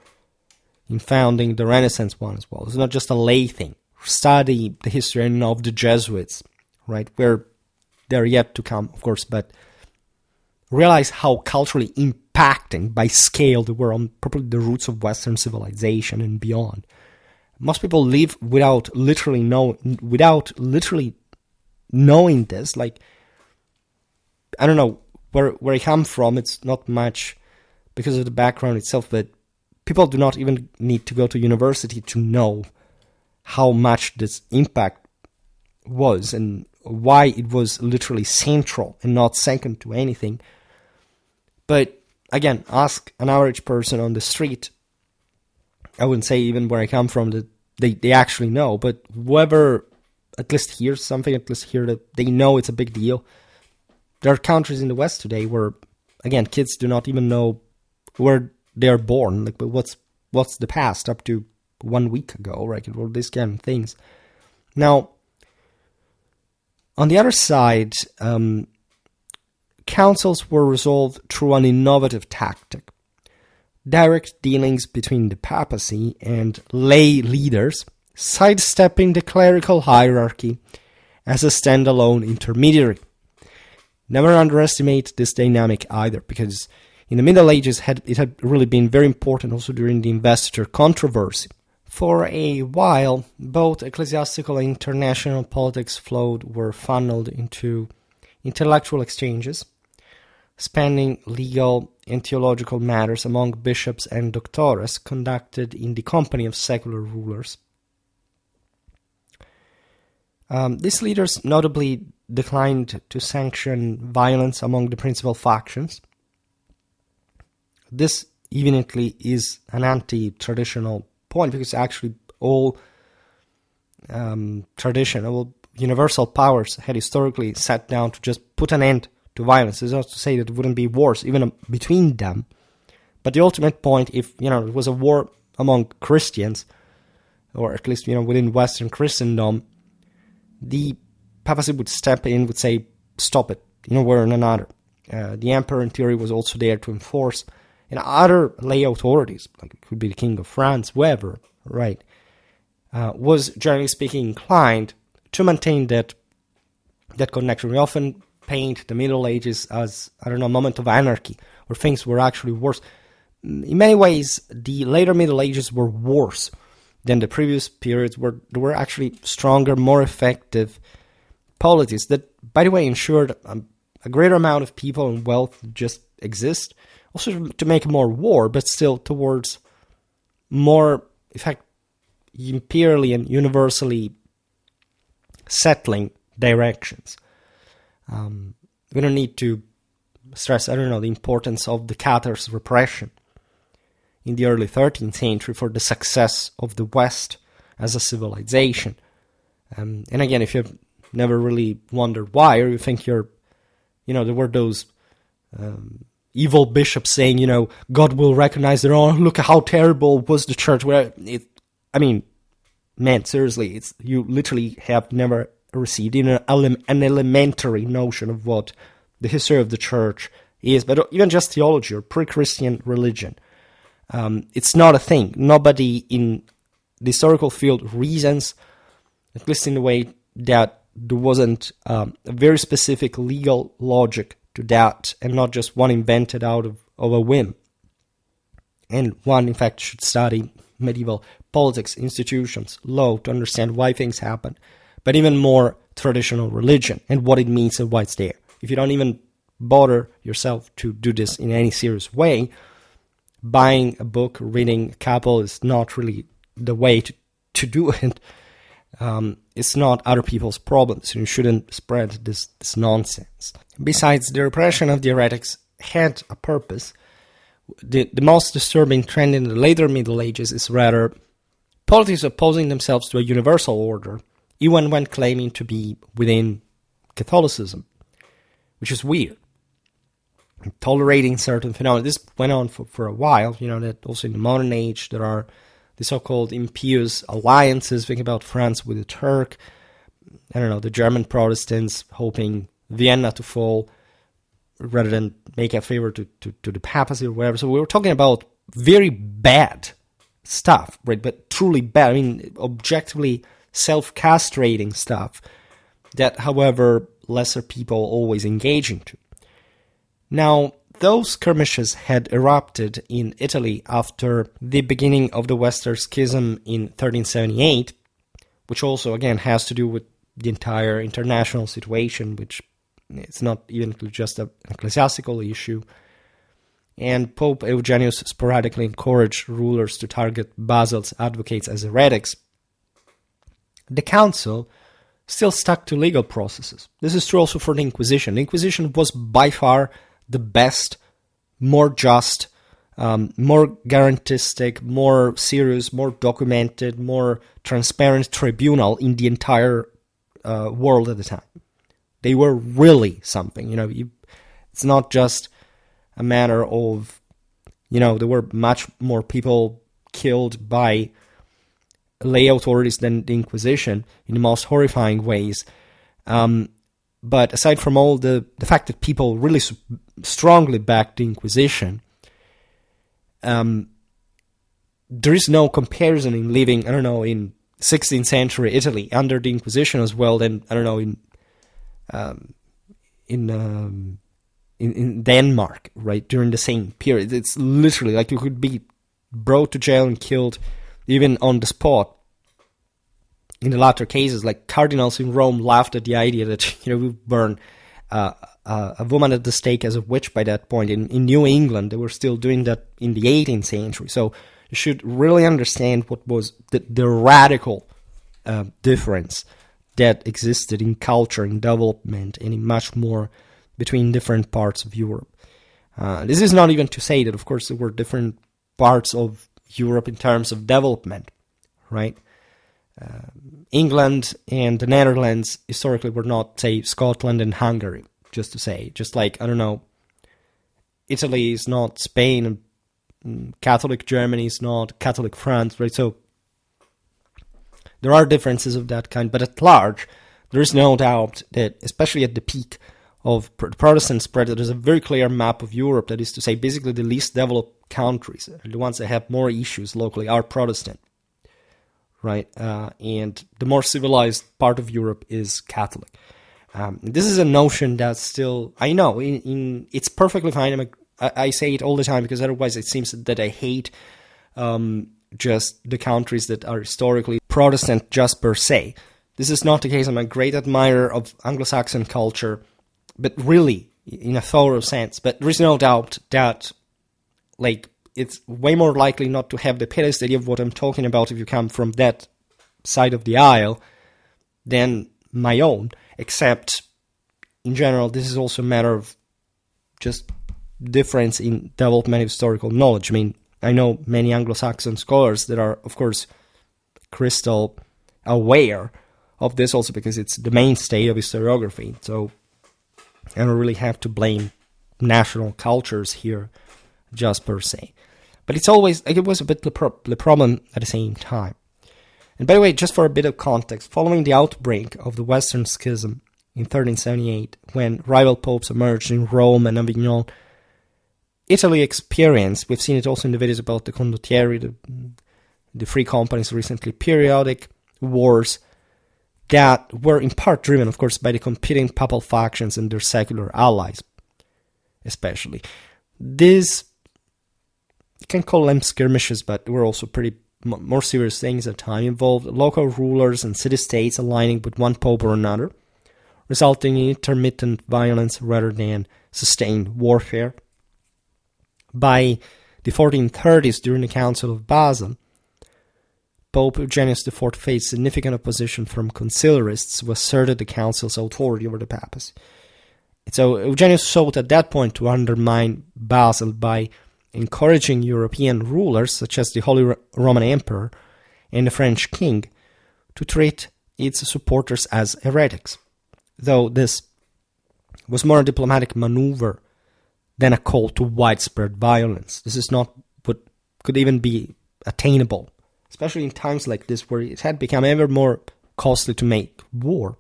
in founding the Renaissance one as well. It's not just a lay thing. Study the history of the Jesuits, right, where they're yet to come, of course, but realize how culturally impacting by scale they were on probably the roots of Western civilization and beyond. Most people live without literally knowing this. Like, I don't know where I come from. It's not much because of the background itself, but people do not even need to go to university to know how much this impact was and why it was literally central and not second to anything. But again, ask an average person on the street. I wouldn't say even where I come from that they actually know, but whoever at least hears something, at least hear that they know it's a big deal. There are countries in the West today where, again, kids do not even know where they are born. Like, but what's the past up to 1 week ago, right? It wrote this kind of things. Now, on the other side, councils were resolved through an innovative tactic. Direct dealings between the papacy and lay leaders, sidestepping the clerical hierarchy as a standalone intermediary. Never underestimate this dynamic either, because in the Middle Ages it had really been very important also during the investiture controversy. For a while, both ecclesiastical and international politics were funneled into intellectual exchanges, spanning legal and theological matters among bishops and doctores conducted in the company of secular rulers. These leaders notably declined to sanction violence among the principal factions. This evidently is an anti-traditional point, because actually all traditional, universal powers had historically sat down to just put an end to violence. It's not to say that it wouldn't be wars even between them, but the ultimate point, if it was a war among Christians, or at least within Western Christendom, the papacy would step in, would say, stop it, we're in another. The emperor in theory was also there to enforce, and other lay authorities, like it could be the king of France, whoever, right, was generally speaking inclined to maintain that connection. We often paint the Middle Ages as, a moment of anarchy, where things were actually worse. In many ways, the later Middle Ages were worse than the previous periods, where there were actually stronger, more effective polities that, by the way, ensured a greater amount of people and wealth just exist, also to make more war, but still towards more, in fact, imperially and universally settling directions. We don't need to stress, the importance of the Cathars' repression in the early 13th century for the success of the West as a civilization. And again, if you've never really wondered why, or you think there were those evil bishops saying, God will recognize their own, look at how terrible was the church, man, seriously, you literally have never received even an elementary notion of what the history of the church is, but even just theology or pre-Christian religion. It's not a thing. Nobody in the historical field reasons, at least in the way that there wasn't a very specific legal logic to that, and not just one invented out of a whim. And one, in fact, should study medieval politics, institutions, law, to understand why things happen, but even more traditional religion and what it means and why it's there. If you don't even bother yourself to do this in any serious way, buying a book, reading a couple is not really the way to do it. It's not other people's problems. You shouldn't spread this nonsense. Besides, the repression of the heretics had a purpose. The most disturbing trend in the later Middle Ages is rather politics opposing themselves to a universal order, even when claiming to be within Catholicism, which is weird. Tolerating certain phenomena. This went on for a while, that also in the modern age there are the so-called impious alliances. Think about France with the Turk, the German Protestants hoping Vienna to fall rather than make a favor to the papacy or whatever. So we were talking about very bad stuff, right? But truly bad, objectively self-castrating stuff that, however, lesser people always engage into. Now, those skirmishes had erupted in Italy after the beginning of the Western Schism in 1378, which also, again, has to do with the entire international situation, which it's not even just an ecclesiastical issue. And Pope Eugenius sporadically encouraged rulers to target Basil's advocates as heretics. The council still stuck to legal processes. This is true also for the Inquisition. The Inquisition was by far the best, more just, more guarantistic, more serious, more documented, more transparent tribunal in the entire world at the time. They were really something. It's not just a matter of, there were much more people killed by lay authorities than the Inquisition in the most horrifying ways. But aside from all the fact that people really strongly backed the Inquisition, there is no comparison in living, in 16th century Italy under the Inquisition as well than, in Denmark, right, during the same period. It's literally like you could be brought to jail and killed even on the spot. In the latter cases, like cardinals in Rome laughed at the idea that, we burn a woman at the stake as a witch by that point. In New England, they were still doing that in the 18th century. So you should really understand what was the radical difference that existed in culture, in development, and in much more between different parts of Europe. This is not even to say that, of course, there were different parts of Europe in terms of development, right? England and the Netherlands historically were not, say, Scotland and Hungary, just to say. Just like, Italy is not Spain, and Catholic Germany is not Catholic France, right? So there are differences of that kind, but at large, there is no doubt that, especially at the peak of Protestant spread, there is a very clear map of Europe. That is to say, basically the least developed countries, the ones that have more issues locally, are Protestant, right? And the more civilized part of Europe is Catholic. This is a notion that still, I know, it's perfectly fine. I say it all the time because otherwise it seems that I hate just the countries that are historically Protestant just per se. This is not the case. I'm a great admirer of Anglo-Saxon culture, but really, in a thorough sense. But there is no doubt that, it's way more likely not to have the pettiest idea of what I'm talking about if you come from that side of the aisle than my own, except, in general, this is also a matter of just difference in development of historical knowledge. I know many Anglo-Saxon scholars that are, of course, crystal aware of this also because it's the mainstay of historiography. So I don't really have to blame national cultures here just per se. But it was a bit the problem at the same time. And by the way, just for a bit of context, following the outbreak of the Western Schism in 1378, when rival popes emerged in Rome and Avignon, Italy experienced, we've seen it also in the videos about the condottieri, the free companies recently, periodic wars that were in part driven, of course, by the competing papal factions and their secular allies, especially. These, you can call them skirmishes, but were also pretty more serious things at the time, involved local rulers and city-states aligning with one pope or another, resulting in intermittent violence rather than sustained warfare. By the 1430s, during the Council of Basel, Pope Eugenius IV faced significant opposition from conciliarists who asserted the council's authority over the papacy. So Eugenius sought at that point to undermine Basel by encouraging European rulers, such as the Holy Roman Emperor and the French king, to treat its supporters as heretics, though this was more a diplomatic maneuver than a call to widespread violence. This is not what could even be attainable, especially in times like this where it had become ever more costly to make war.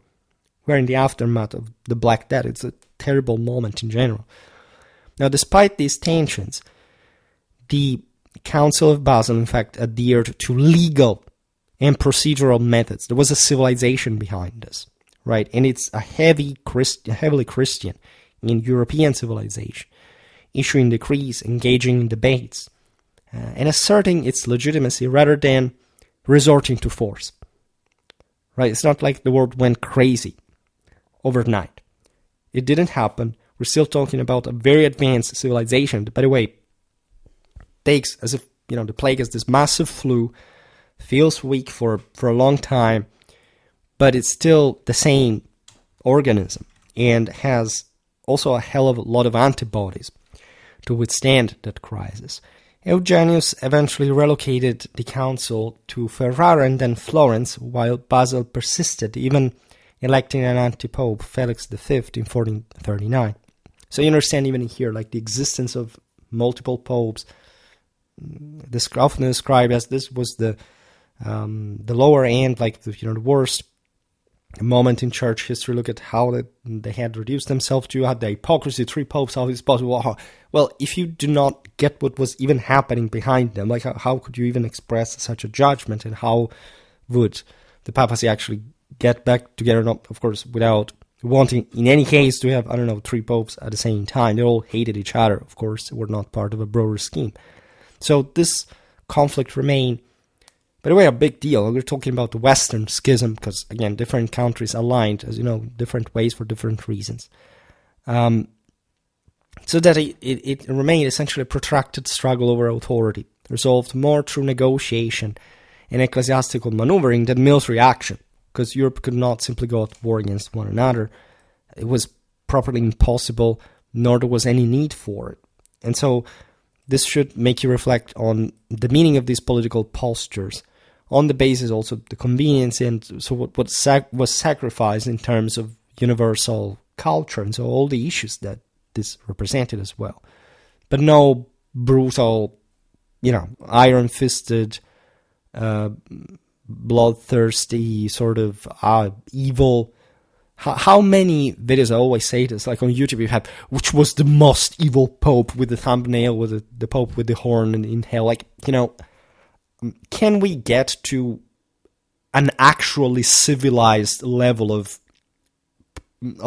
We're in the aftermath of the Black Death. It's a terrible moment in general. Now, despite these tensions, the Council of Basel, in fact, adhered to legal and procedural methods. There was a civilization behind this, right? And it's a heavily Christian in European civilization, issuing decrees, engaging in debates, and asserting its legitimacy rather than resorting to force. Right? It's not like the world went crazy overnight. It didn't happen. We're still talking about a very advanced civilization that, by the way, takes as if, the plague is this massive flu, feels weak for a long time, but it's still the same organism and has also a hell of a lot of antibodies to withstand that crisis. Eugenius eventually relocated the council to Ferrara and then Florence, while Basel persisted, even electing an anti-pope, Felix V, in 1439. So you understand even here, the existence of multiple popes, often described as this was the the lower end, like the worst moment in church history. Look at how they had reduced themselves to the hypocrisy, 3 popes, how is possible? Well, if you do not get what was even happening behind them, like how could you even express such a judgment, and how would the papacy actually get back together? Not, of course, without wanting, in any case, to have, 3 popes at the same time. They all hated each other, of course. They were not part of a broader scheme. So this conflict remained, by the way, a big deal. We're talking about the Western schism because, again, different countries aligned, as you know, different ways for different reasons. So that it remained essentially a protracted struggle over authority, resolved more through negotiation and ecclesiastical maneuvering than military action, because Europe could not simply go to war against one another. It was properly impossible, nor there was any need for it. And so this should make you reflect on the meaning of these political postures, on the basis also of the convenience, and so what was sacrificed in terms of universal culture, and so all the issues that this represented as well. But no brutal, iron-fisted, bloodthirsty, sort of evil. How many videos, I always say this, like on YouTube you have, which was the most evil pope, with the thumbnail, with the pope with the horn and in hell, can we get to an actually civilized level of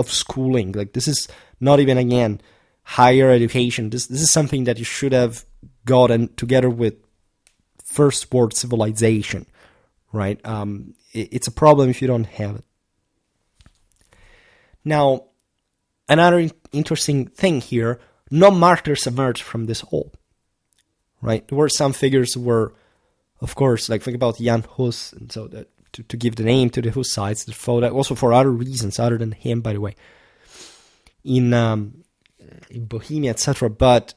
schooling? Like, this is not even, again, higher education. This is something that you should have gotten together with first world civilization, right? It's a problem if you don't have it. Now, another interesting thing here, no martyrs emerged from this all, right? There were some figures who were, of course, like think about Jan Hus, and so that to give the name to the Hussites, also for other reasons other than him, by the way, in Bohemia, etc. But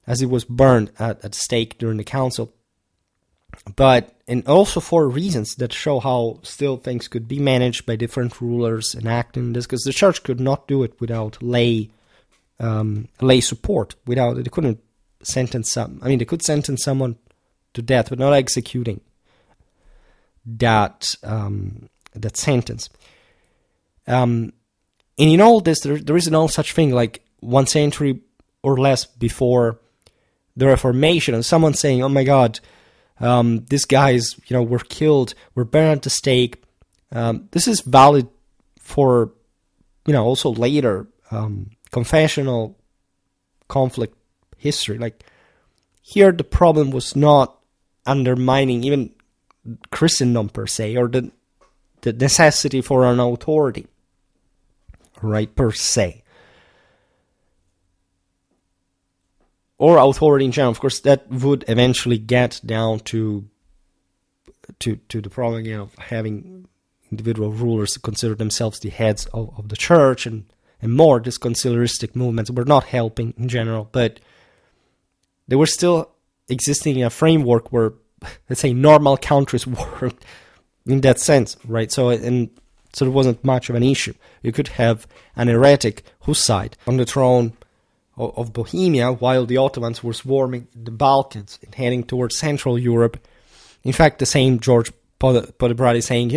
as it was burned at stake during the council, and also for reasons that show how still things could be managed by different rulers enacting this, because the church could not do it without lay support. Without it, they couldn't sentence they could sentence someone to death, but not executing that sentence. And in all this, there is no such thing like 1 century or less before the Reformation, and someone saying, "Oh my God, these guys, were killed, were burned at the stake." This is valid for, also later confessional conflict history. Like, here the problem was not undermining even Christendom per se, or the necessity for an authority, right, per se, or authority in general. Of course, that would eventually get down to the problem, of having individual rulers consider themselves the heads of the church, and more. These conciliaristic movements were not helping in general, but they were still existing in a framework where, let's say, normal countries worked in that sense, right? So there wasn't much of an issue. You could have an heretic Hussite on the throne of Bohemia, while the Ottomans were swarming the Balkans and heading towards Central Europe. In fact, the same George Podebrady saying,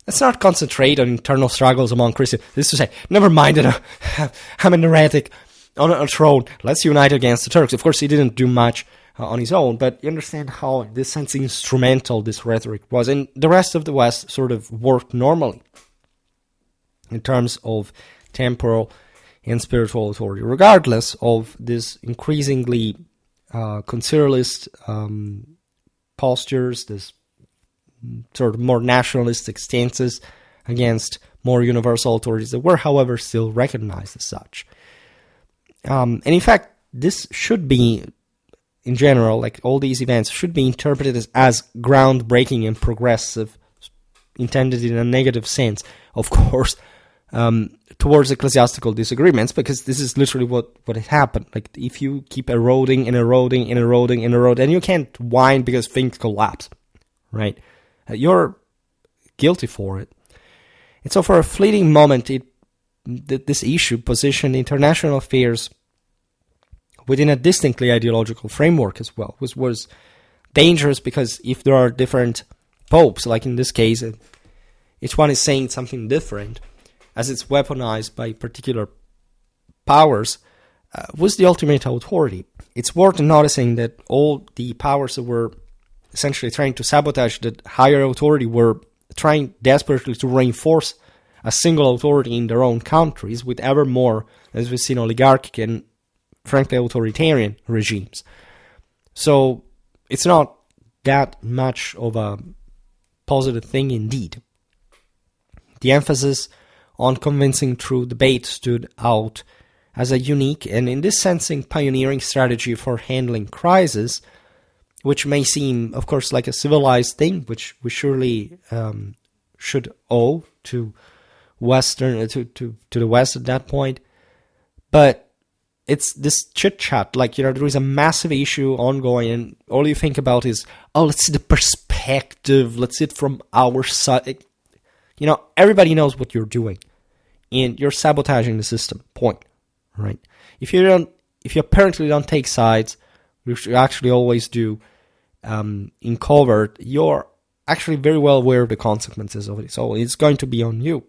let's not concentrate on internal struggles among Christians. This is to say, never mind that I'm an heretic on a throne. Let's unite against the Turks. Of course, he didn't do much on his own, but you understand how, in this sense, instrumental this rhetoric was. And the rest of the West sort of worked normally in terms of temporal and spiritual authority, regardless of this increasingly conciliarist postures, this sort of more nationalistic stances against more universal authorities that were, however, still recognized as such. And in fact, this should be, in general, like all these events, should be interpreted as groundbreaking and progressive, intended in a negative sense, of course, towards ecclesiastical disagreements, because this is literally what had happened. Like, if you keep eroding, and you can't whine because things collapse, right? You're guilty for it. And so for a fleeting moment, this issue positioned international affairs within a distinctly ideological framework as well, which was dangerous, because if there are different popes, like in this case, each one is saying something different, as it's weaponized by particular powers, was the ultimate authority. It's worth noticing that all the powers that were essentially trying to sabotage the higher authority were trying desperately to reinforce a single authority in their own countries with ever more, as we've seen, oligarchic and frankly authoritarian regimes. So it's not that much of a positive thing indeed. The emphasis on convincing through debate stood out as a unique and, in this sensing, pioneering strategy for handling crisis, which may seem, of course, like a civilized thing, which we surely should owe to Western to the West at that point. But it's this chit-chat, like, there is a massive issue ongoing, and all you think about is, let's see the perspective, let's see it from our side. Everybody knows what you're doing, and you're sabotaging the system, point, right? If you apparently don't take sides, which you actually always do, in covert, you're actually very well aware of the consequences of it, so it's going to be on you.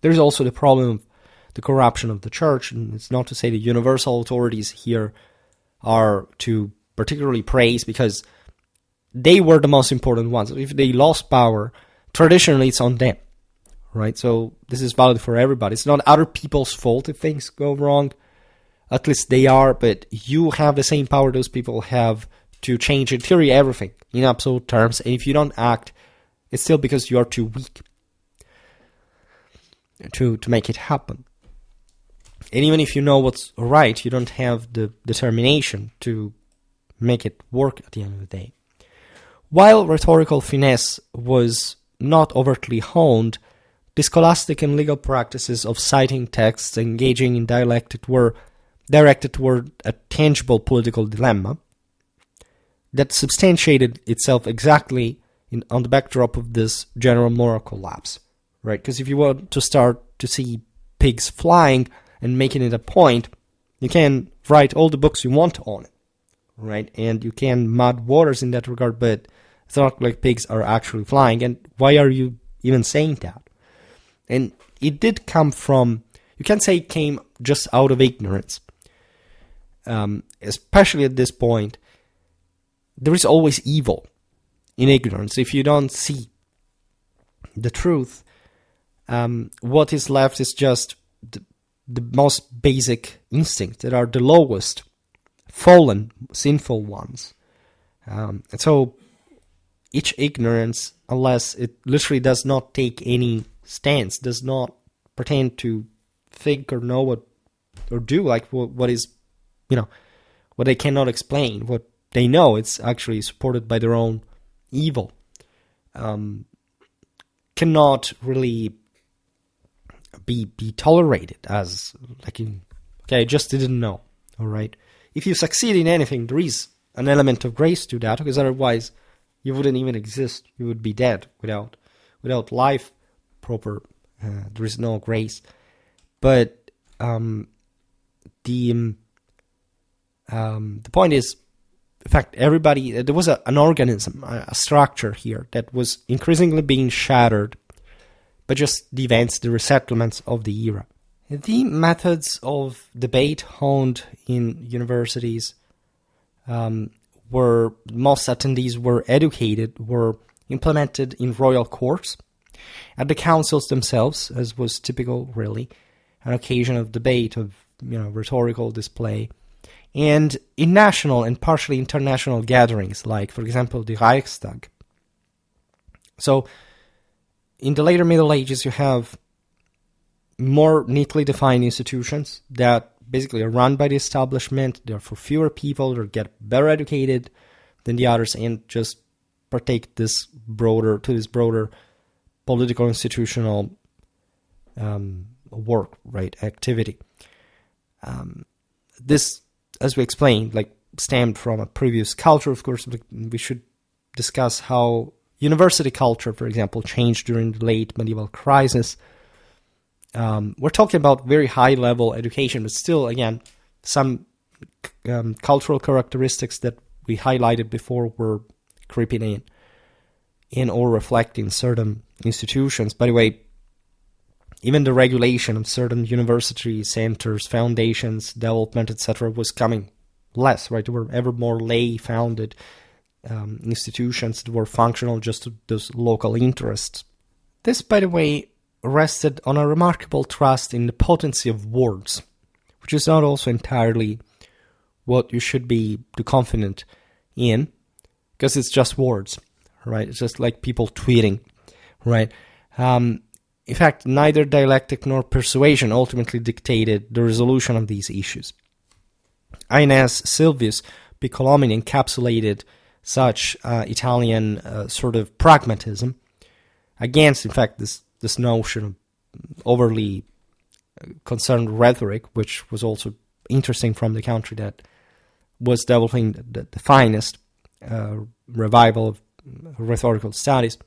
There's also the problem of the corruption of the church, and it's not to say the universal authorities here are to particularly praise, because they were the most important ones. If they lost power, traditionally it's on them, right? So this is valid for everybody. It's not other people's fault if things go wrong. At least they are, but you have the same power those people have to change, in theory, everything in absolute terms. And if you don't act, it's still because you are too weak to make it happen. And even if you know what's right, you don't have the determination to make it work at the end of the day. While rhetorical finesse was not overtly honed, the scholastic and legal practices of citing texts, engaging in dialectic, were directed toward a tangible political dilemma that substantiated itself exactly on the backdrop of this general moral collapse, right? Because if you want to start to see pigs flying and making it a point, you can write all the books you want on it, right? And you can mud waters in that regard, but it's not like pigs are actually flying. And why are you even saying that? And it did come from, you can't say it came just out of ignorance. Especially at this point, there is always evil in ignorance. If you don't see the truth, what is left is just the most basic instincts that are the lowest, fallen, sinful ones. And so each ignorance, unless it literally does not take any stance, does not pretend to think or know what or do, like what is, what they cannot explain, what they know, it's actually supported by their own evil, cannot really be tolerated as, I just didn't know, all right? If you succeed in anything, there is an element of grace to that, because otherwise you wouldn't even exist. You would be dead without life proper. There is no grace. But the point is, in fact, everybody, there was an organism, a structure here that was increasingly being shattered by just the events, the resettlements of the era. The methods of debate honed in universities where most attendees were educated were implemented in royal courts, at the councils themselves, as was typical, really, an occasion of debate, of rhetorical display, and in national and partially international gatherings, like, for example, the Reichstag. So, in the later Middle Ages, you have more neatly defined institutions that basically are run by the establishment. They're for fewer people, they get better educated than the others, and just partake this broader political institutional work, right, activity. This, as we explained, stemmed from a previous culture. Of course, we should discuss how university culture, for example, changed during the late medieval crisis. We're talking about very high-level education, but still, again, some cultural characteristics that we highlighted before were creeping in. in or reflecting certain institutions. By the way, even the regulation of certain university centers, foundations, development, etc. was coming less, right? There were ever more lay-founded institutions that were functional just to those local interests. This, by the way, rested on a remarkable trust in the potency of words, which is not also entirely what you should be too confident in, because it's just words, right? It's just like people tweeting, right? In fact, neither dialectic nor persuasion ultimately dictated the resolution of these issues. Ines Silvius Piccolomini encapsulated such Italian sort of pragmatism against, in fact, this notion of overly concerned rhetoric, which was also interesting from the country that was developing the finest revival of rhetorical studies,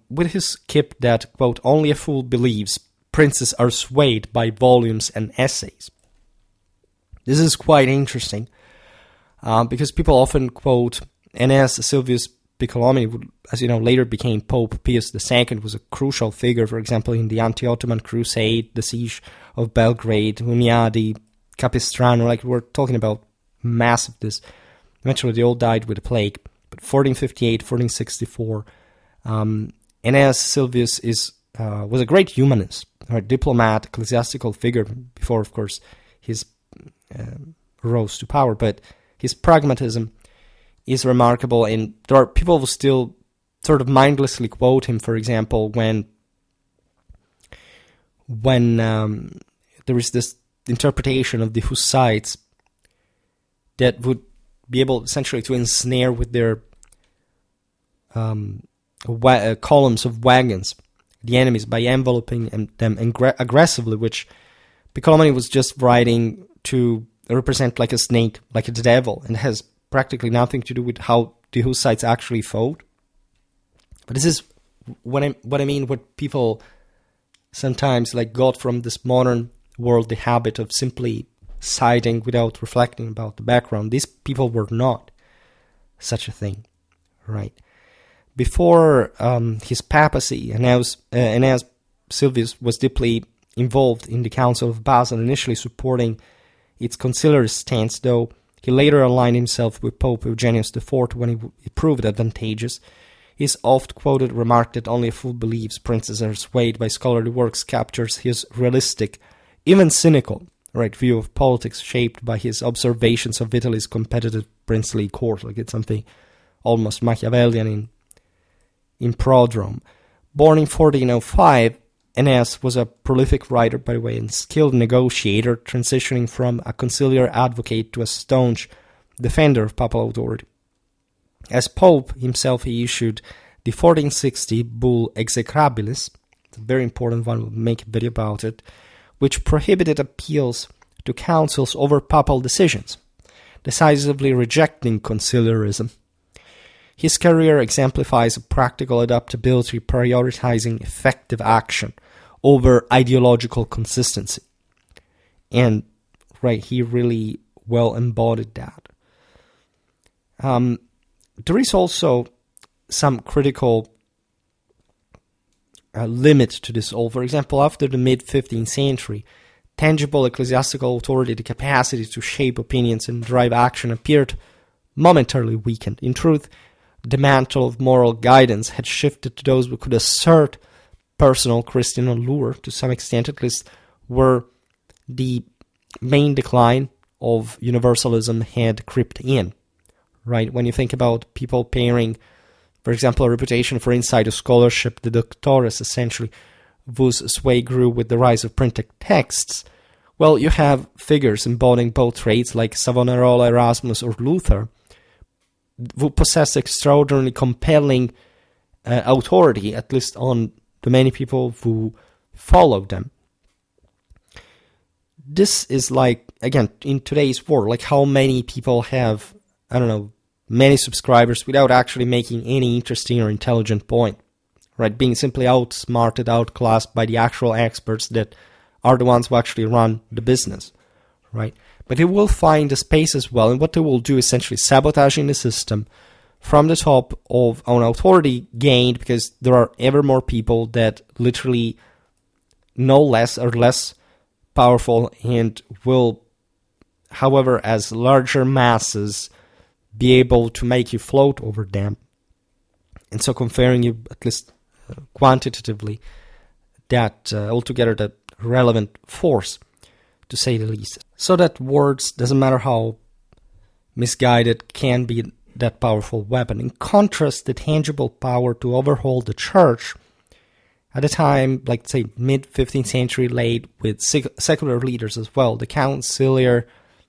with his quip that, quote, only a fool believes princes are swayed by volumes and essays. This is quite interesting, because people often quote Ines Silvius Piccolomini, who, as you know, later became Pope Pius II, was a crucial figure, for example, in the anti-Ottoman crusade, the siege of Belgrade, Hunyadi, Capistrano, like we're talking about massive this. Eventually they all died with the plague. But 1458, 1464, Ines Silvius was a great humanist, a diplomat, ecclesiastical figure before, of course, his rose to power. But his pragmatism is remarkable, and there are people who still sort of mindlessly quote him, for example, when there is this interpretation of the Hussites that would be able essentially to ensnare with their columns of wagons the enemies by enveloping them aggressively, which Piccolomini was just writing to represent like a snake, like a devil, and has practically nothing to do with how the Hussites actually fought. But this is what I mean, what people sometimes like got from this modern world, the habit of simply citing without reflecting about the background. These people were not such a thing, right? Before his papacy, Ines Silvius was deeply involved in the Council of Basel, initially supporting its conciliarist stance, though he later aligned himself with Pope Eugenius IV when he proved advantageous. His oft-quoted remark that only a fool believes princes are swayed by scholarly works captures his realistic, even cynical, right, view of politics, shaped by his observations of Italy's competitive princely court. Like it's something almost Machiavellian in prodrome. Born in 1405, Ines was a prolific writer, by the way, and skilled negotiator, transitioning from a conciliar advocate to a staunch defender of papal authority. As Pope himself, he issued the 1460 bull Execrabilis, it's a very important one, we'll make a video about it, which prohibited appeals to councils over papal decisions, decisively rejecting conciliarism. His career exemplifies a practical adaptability, prioritizing effective action over ideological consistency. And, right, he really well embodied that. There is also some critical limit to this all. For example, after the mid-15th century, tangible ecclesiastical authority, the capacity to shape opinions and drive action, appeared momentarily weakened. In truth, the mantle of moral guidance had shifted to those who could assert personal Christian allure, to some extent at least, where the main decline of universalism had crept in. Right? When you think about people pairing, for example, a reputation for insider scholarship, the doctores essentially, whose sway grew with the rise of printed texts, well, you have figures embodying both traits like Savonarola, Erasmus, or Luther, who possess extraordinarily compelling authority, at least on the many people who follow them. This is like, again, in today's world, like how many people have, I don't know, many subscribers without actually making any interesting or intelligent point, right? Being simply outsmarted, outclassed by the actual experts that are the ones who actually run the business, right? But they will find a space as well, and what they will do, essentially sabotaging the system, from the top of an authority gained because there are ever more people that literally know less, are less powerful, and will, however, as larger masses, be able to make you float over them. And so conferring you, at least quantitatively, that altogether that relevant force, to say the least. So that words, doesn't matter how misguided, can be that powerful weapon. In contrast, the tangible power to overhaul the church at a time, like say mid-15th century, late with secular leaders as well, the conciliar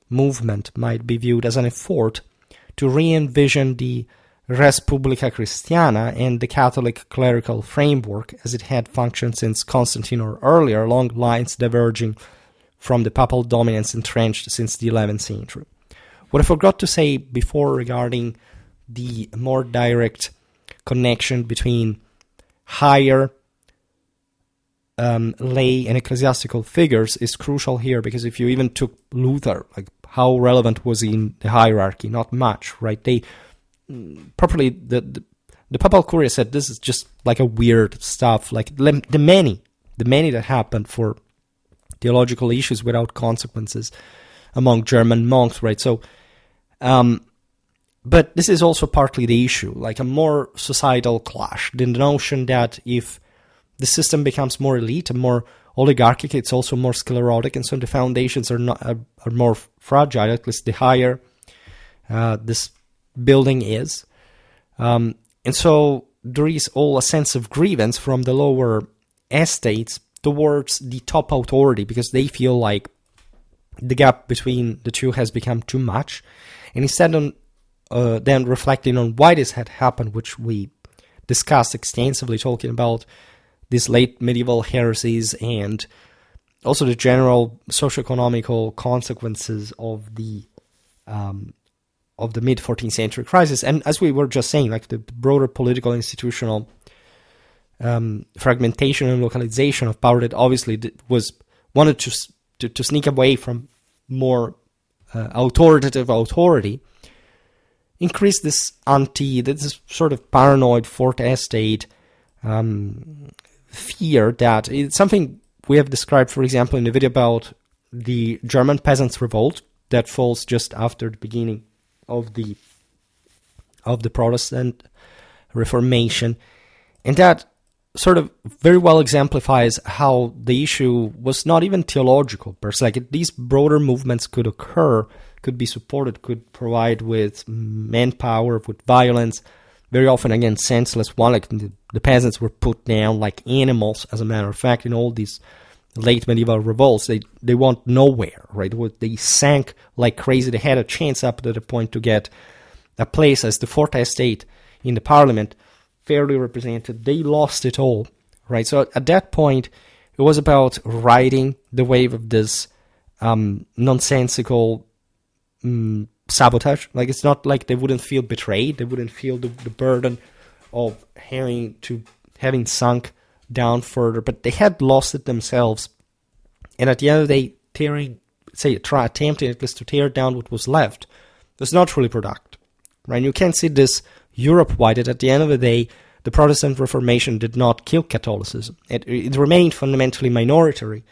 movement might be viewed as an effort to re-envision the res publica Christiana and the Catholic clerical framework as it had functioned since Constantine or earlier, along lines diverging from the papal dominance entrenched since the 11th century. What I forgot to say before regarding the more direct connection between higher lay and ecclesiastical figures is crucial here, because if you even took Luther, like how relevant was he in the hierarchy? Not much, right? They properly, the papal curia said this is just like a weird stuff, like the many that happened for theological issues without consequences among German monks, right? So, but this is also partly the issue, like a more societal clash. The notion that if the system becomes more elite and more oligarchic, it's also more sclerotic, and so the foundations are more fragile, at least the higher this building is. And so there is all a sense of grievance from the lower estates towards the top authority, because they feel like the gap between the two has become too much. And instead of then reflecting on why this had happened, which we discussed extensively, talking about these late medieval heresies and also the general socio-economical consequences of the mid-14th century crisis. And as we were just saying, like the broader political institutional fragmentation and localization of power that obviously wanted to sneak away from more authoritative authority, increased this sort of paranoid fourth estate fear that it's something we have described, for example, in the video about the German peasants' revolt that falls just after the beginning of the Protestant Reformation, and that sort of very well exemplifies how the issue was not even theological per se. Like these broader movements could occur, could be supported, could provide with manpower, with violence, very often again senseless one. Like the peasants were put down like animals, as a matter of fact, in all these late medieval revolts. They went nowhere, right? They sank like crazy. They had a chance up to the point to get a place as the fourth estate in the parliament, fairly represented. They lost it all, right? So at that point, it was about riding the wave of this nonsensical sabotage. Like it's not like they wouldn't feel betrayed. They wouldn't feel the burden of having sunk down further, but they had lost it themselves. And at the end of the day, attempting at least to tear down what was left was not really productive, right? You can see this Europe-wide, that at the end of the day, the Protestant Reformation did not kill Catholicism. It remained fundamentally minority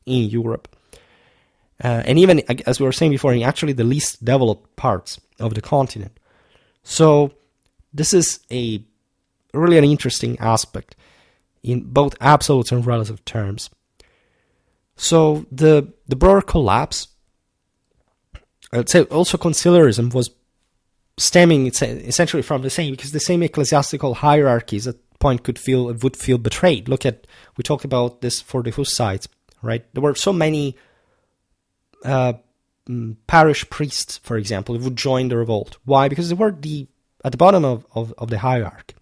in Europe. And even, as we were saying before, in actually the least developed parts of the continent. So this is really an interesting aspect in both absolute and relative terms. So the broader collapse, I'd say also conciliarism, was stemming essentially from the same, because the same ecclesiastical hierarchies at point would feel betrayed. We talked about this for the Hussites, right? There were so many parish priests, for example, who would join the revolt. Why? Because they were at the bottom of the hierarchy,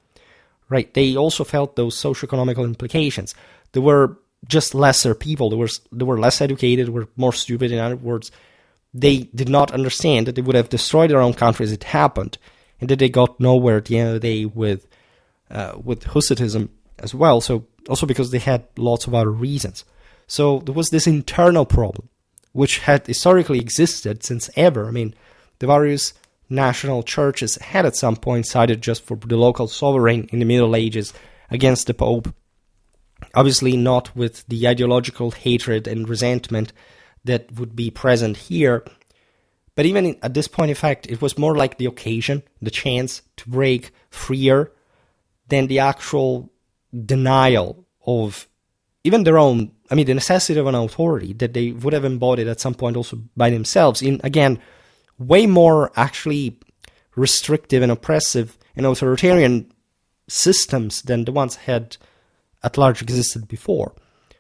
right? They also felt those socio-economical implications. They were just lesser people. They were less educated, were more stupid. In other words, they did not understand that they would have destroyed their own country as it happened, and that they got nowhere at the end of the day with Hussitism as well. So also because they had lots of other reasons. So there was this internal problem, which had historically existed since ever. I mean, the various national churches had at some point sided just for the local sovereign in the Middle Ages against the Pope. Obviously not with the ideological hatred and resentment that would be present here. But even at this point, in fact, it was more like the occasion, the chance to break freer than the actual denial of even their own, the necessity of an authority that they would have embodied at some point also by themselves in, again, way more actually restrictive and oppressive and authoritarian systems than the ones had at large existed before.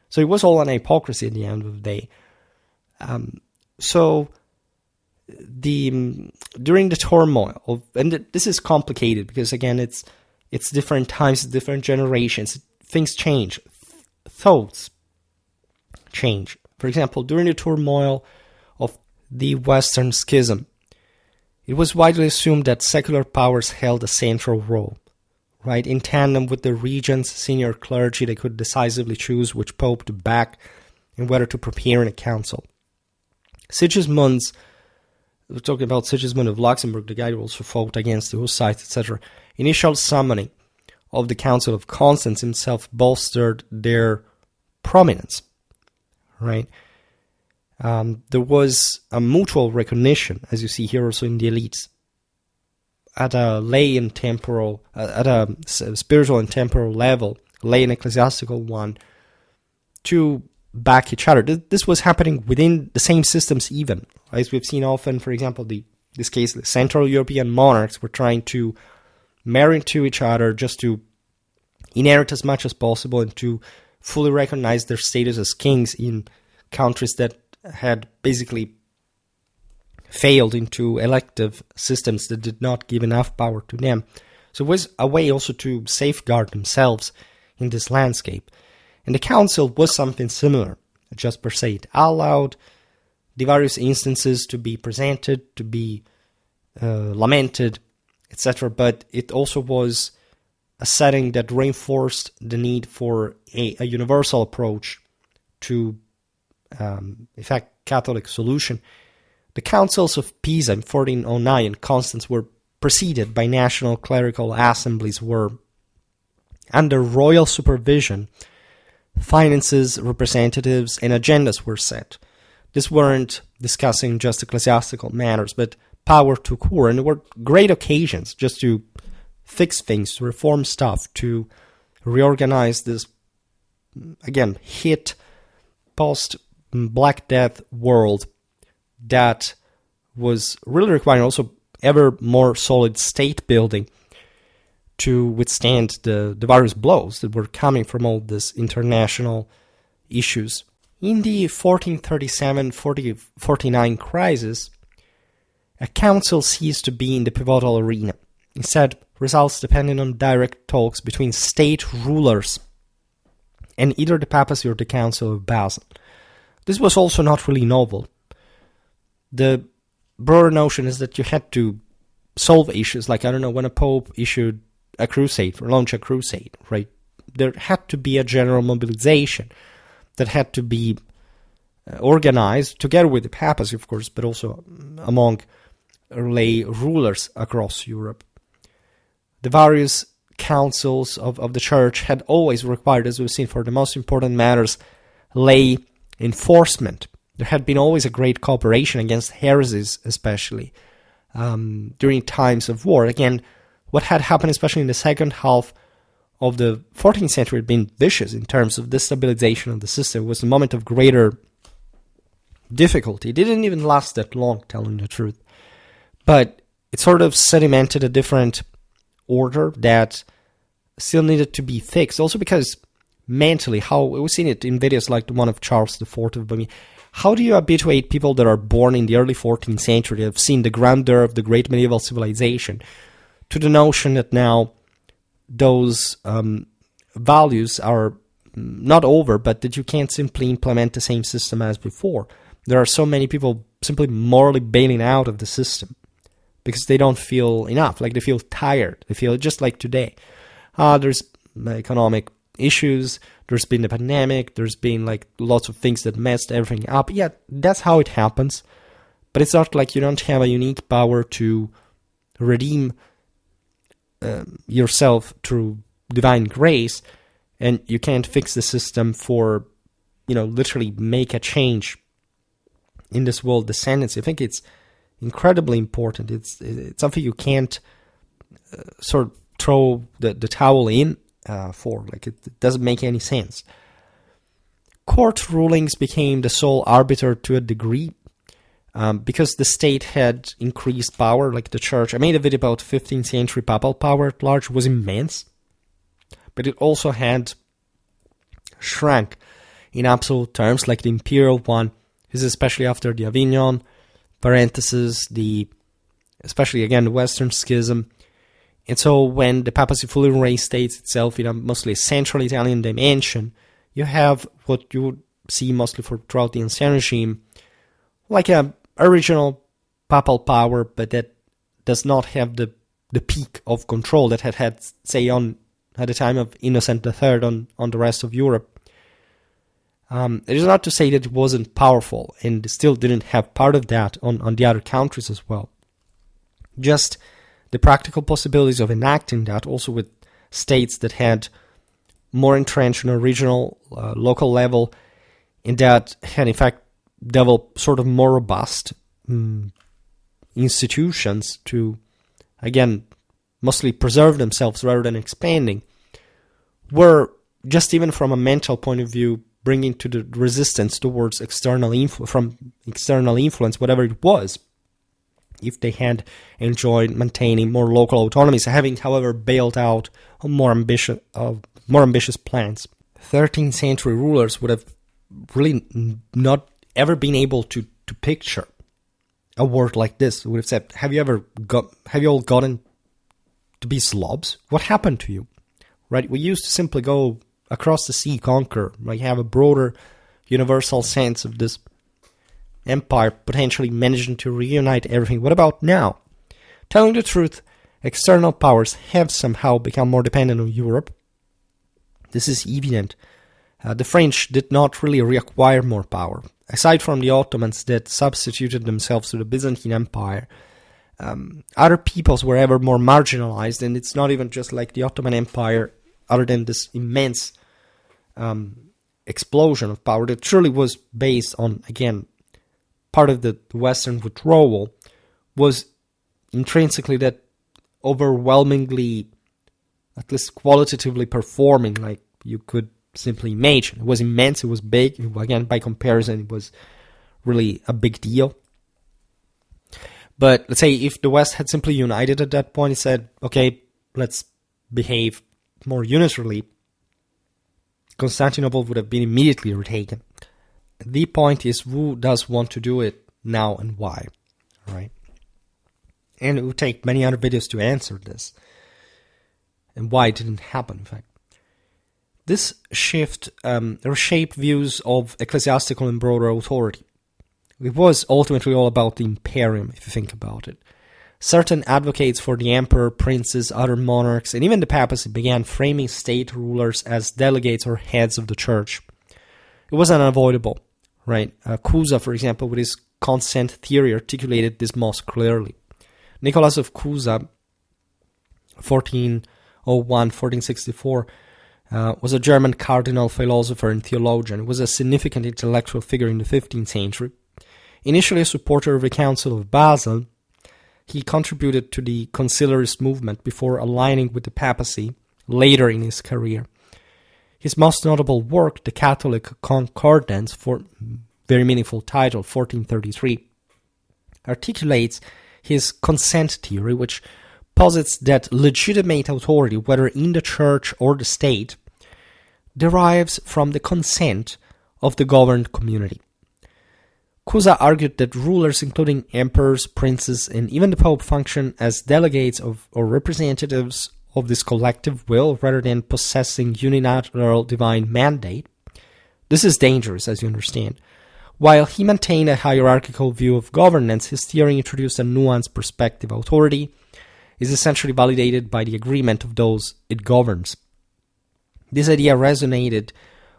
So it was all an hypocrisy at the end of the day. During the turmoil of, and this is complicated because again it's different times, different generations, things change, thoughts change. For example, during the turmoil of the Western Schism, it was widely assumed that secular powers held a central role, right? In tandem with the regents, senior clergy, they could decisively choose which pope to back and whether to prepare in a council. Sigismund's, we're talking about Sigismund of Luxembourg, the guy who also fought against the Hussites, etc. Initial summoning of the Council of Constance himself bolstered their prominence, right? There was a mutual recognition, as you see here also in the elites, at a lay and temporal, at a spiritual and temporal level, lay and ecclesiastical one, to back each other. This was happening within the same systems even. As we've seen often, for example, this case, the Central European monarchs were trying to marry to each other just to inherit as much as possible and to fully recognize their status as kings in countries that had basically failed into elective systems that did not give enough power to them. So it was a way also to safeguard themselves in this landscape. And the council was something similar, just per se. It allowed the various instances to be presented, to be lamented, etc. But it also was a setting that reinforced the need for a universal approach to, in fact, Catholic solution. The councils of Pisa in 1409 and Constance were preceded by national clerical assemblies where, under royal supervision, finances, representatives, and agendas were set. These weren't discussing just ecclesiastical matters, but power took over, and there were great occasions just to fix things, to reform stuff, to reorganize this, again, hit post-Black Death world that was really requiring also ever more solid state building to withstand the various blows that were coming from all these international issues. In the 1437-1449 crisis, a council ceased to be in the pivotal arena. Instead, results depended on direct talks between state rulers and either the papacy or the Council of Basel. This was also not really novel. The broader notion is that you had to solve issues, like, when a pope issued a crusade, or launched a crusade, right? There had to be a general mobilization that had to be organized, together with the papacy, of course, but also among lay rulers across Europe. The various councils of the church had always required, as we've seen for the most important matters, lay enforcement. There had been always a great cooperation against heresies, especially during times of war. Again, what had happened, especially in the second half of the 14th century, had been vicious in terms of destabilization of the system. It was a moment of greater difficulty. It didn't even last that long, telling the truth. But it sort of sedimented a different order that still needed to be fixed. Also because mentally, we've seen it in videos like the one of Charles IV of Bohemia. How do you habituate people that are born in the early 14th century, that have seen the grandeur of the great medieval civilization, to the notion that now those values are not over, but that you can't simply implement the same system as before? There are so many people simply morally bailing out of the system because they don't feel enough, like they feel tired. They feel just like today. There's economic issues, there's been the pandemic, there's been like lots of things that messed everything up. Yeah, that's how it happens. But it's not like you don't have a unique power to redeem yourself through divine grace, and you can't fix the system for, literally make a change in this world ascendancy. I think it's incredibly important. It's something you can't sort of throw the towel in for. Like, it doesn't make any sense. Court rulings became the sole arbiter to a degree, because the state had increased power, like the church. I made a video about 15th century papal power at large. Was immense, but it also had shrunk in absolute terms, like the imperial one. This is especially after the Avignon parenthesis, especially again the Western Schism. And so when the papacy fully reinstates itself in a mostly central Italian dimension, you have what you would see mostly throughout the Ancien regime, like a original papal power, but that does not have the peak of control that had say, at the time of Innocent III on the rest of Europe. It is not to say that it wasn't powerful, and it still didn't have part of that on the other countries as well. Just the practical possibilities of enacting that, also with states that had more entrenched on a regional, local level, and that had in fact developed sort of more robust institutions to, again, mostly preserve themselves rather than expanding, were, just even from a mental point of view, bringing to the resistance towards external influence, whatever it was, if they had enjoyed maintaining more local autonomies, having, however, bailed out on more ambitious plans. 13th century rulers would have really not ever been able to picture a world like this. They would have said, have you all gotten to be slobs? What happened to you? Right? We used to simply go across the sea, conquer, like have a broader universal sense of this empire potentially managing to reunite everything. What about now? Telling the truth, external powers have somehow become more dependent on Europe. This is evident. The French did not really reacquire more power. Aside from the Ottomans that substituted themselves to the Byzantine Empire, other peoples were ever more marginalized, and it's not even just like the Ottoman Empire, other than this immense explosion of power that truly was based on, again, part of the Western withdrawal, was intrinsically that overwhelmingly, at least qualitatively performing, like you could simply imagine. It was immense, it was big. Again, by comparison, it was really a big deal. But let's say if the West had simply united at that point and said, okay, let's behave more unitarily, Constantinople would have been immediately retaken. The point is, who does want to do it now and why? All right? And it would take many other videos to answer this, and why it didn't happen, in fact. This shift reshaped views of ecclesiastical and broader authority. It was ultimately all about the imperium, if you think about it. Certain advocates for the emperor, princes, other monarchs, and even the papacy began framing state rulers as delegates or heads of the church. It was unavoidable, right? Cusa, for example, with his consent theory, articulated this most clearly. Nicholas of Cusa, 1464, was a German cardinal, philosopher, and theologian. He was a significant intellectual figure in the 15th century. Initially a supporter of the Council of Basel, he contributed to the Conciliarist movement before aligning with the papacy later in his career. His most notable work, the Catholic Concordance, for very meaningful title, 1433, articulates his consent theory, which posits that legitimate authority, whether in the church or the state, derives from the consent of the governed community. Cusa argued that rulers, including emperors, princes, and even the Pope, function as delegates of or representatives of this collective will rather than possessing unilateral divine mandate. This is dangerous, as you understand. While he maintained a hierarchical view of governance, his theory introduced a nuanced perspective. Authority is essentially validated by the agreement of those it governs. This idea resonated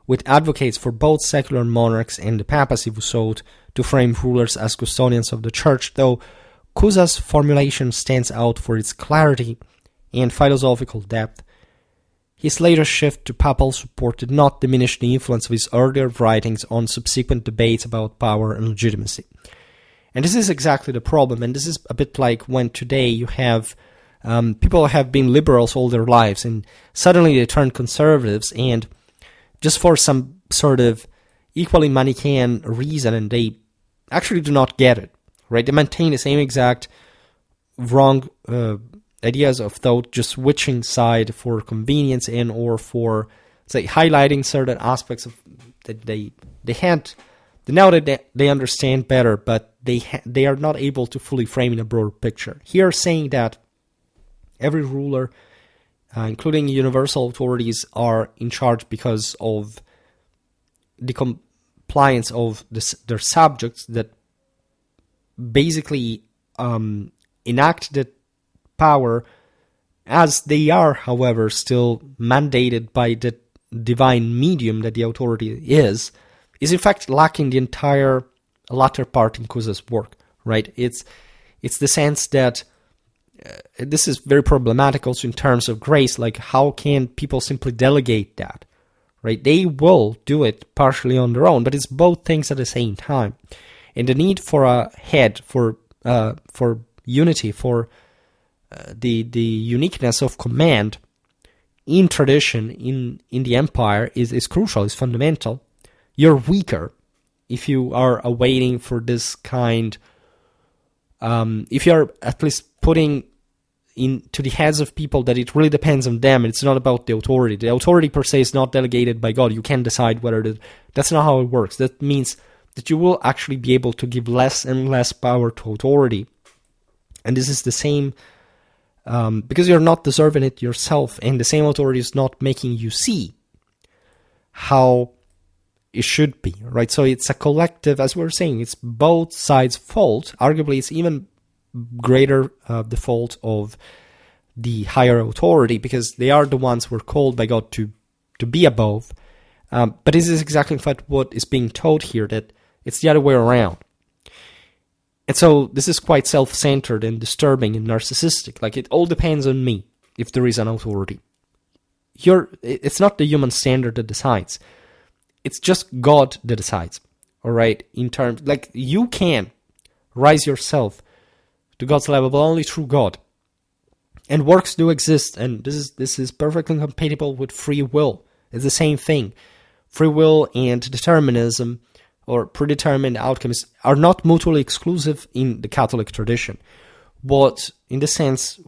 with advocates for both secular monarchs and the papacy, who sought to frame rulers as custodians of the church, though Cusa's formulation stands out for its clarity and philosophical depth. His later shift to papal support did not diminish the influence of his earlier writings on subsequent debates about power and legitimacy. And this is exactly the problem, and this is a bit like when today you have people have been liberals all their lives, and suddenly they turn conservatives, and just for some sort of equally Manichaean reason, and they actually do not get it, right? They maintain the same exact wrong ideas of thought, just switching side for convenience and or for, say, highlighting certain aspects of that they had. Now that they understand better, but they are not able to fully frame in a broader picture. Here, saying that every ruler, including universal authorities, are in charge because of the compliance of their subjects, that basically enact the power as they are, however, still mandated by the divine medium that the authority is in fact lacking the entire latter part in Cusa's work, right? It's the sense that this is very problematic also in terms of grace, like how can people simply delegate that, right? They will do it partially on their own, but it's both things at the same time. And the need for a head, for unity, for the uniqueness of command in tradition, in the empire is crucial, is fundamental. You're weaker if you are awaiting for this kind, if you're at least putting into the heads of people that it really depends on them, it's not about the authority. The authority per se is not delegated by God. You can decide whether that's not how it works. That means that you will actually be able to give less and less power to authority. And this is the same, because you're not deserving it yourself, and the same authority is not making you see how it should be, right? So it's a collective, as we were saying, it's both sides' fault. Arguably, it's even greater the fault of the higher authority, because they are the ones who are called by God to be above. But this is exactly, in fact, what is being taught here, that it's the other way around. And so this is quite self-centered and disturbing and narcissistic. Like, it all depends on me if there is an authority. It's not the human standard that decides. It's just God that decides, all right? In terms, like, you can rise yourself to God's level, but only through God. And works do exist, and this is perfectly compatible with free will. It's the same thing. Free will and determinism, or predetermined outcomes, are not mutually exclusive in the Catholic tradition. What, in the sense,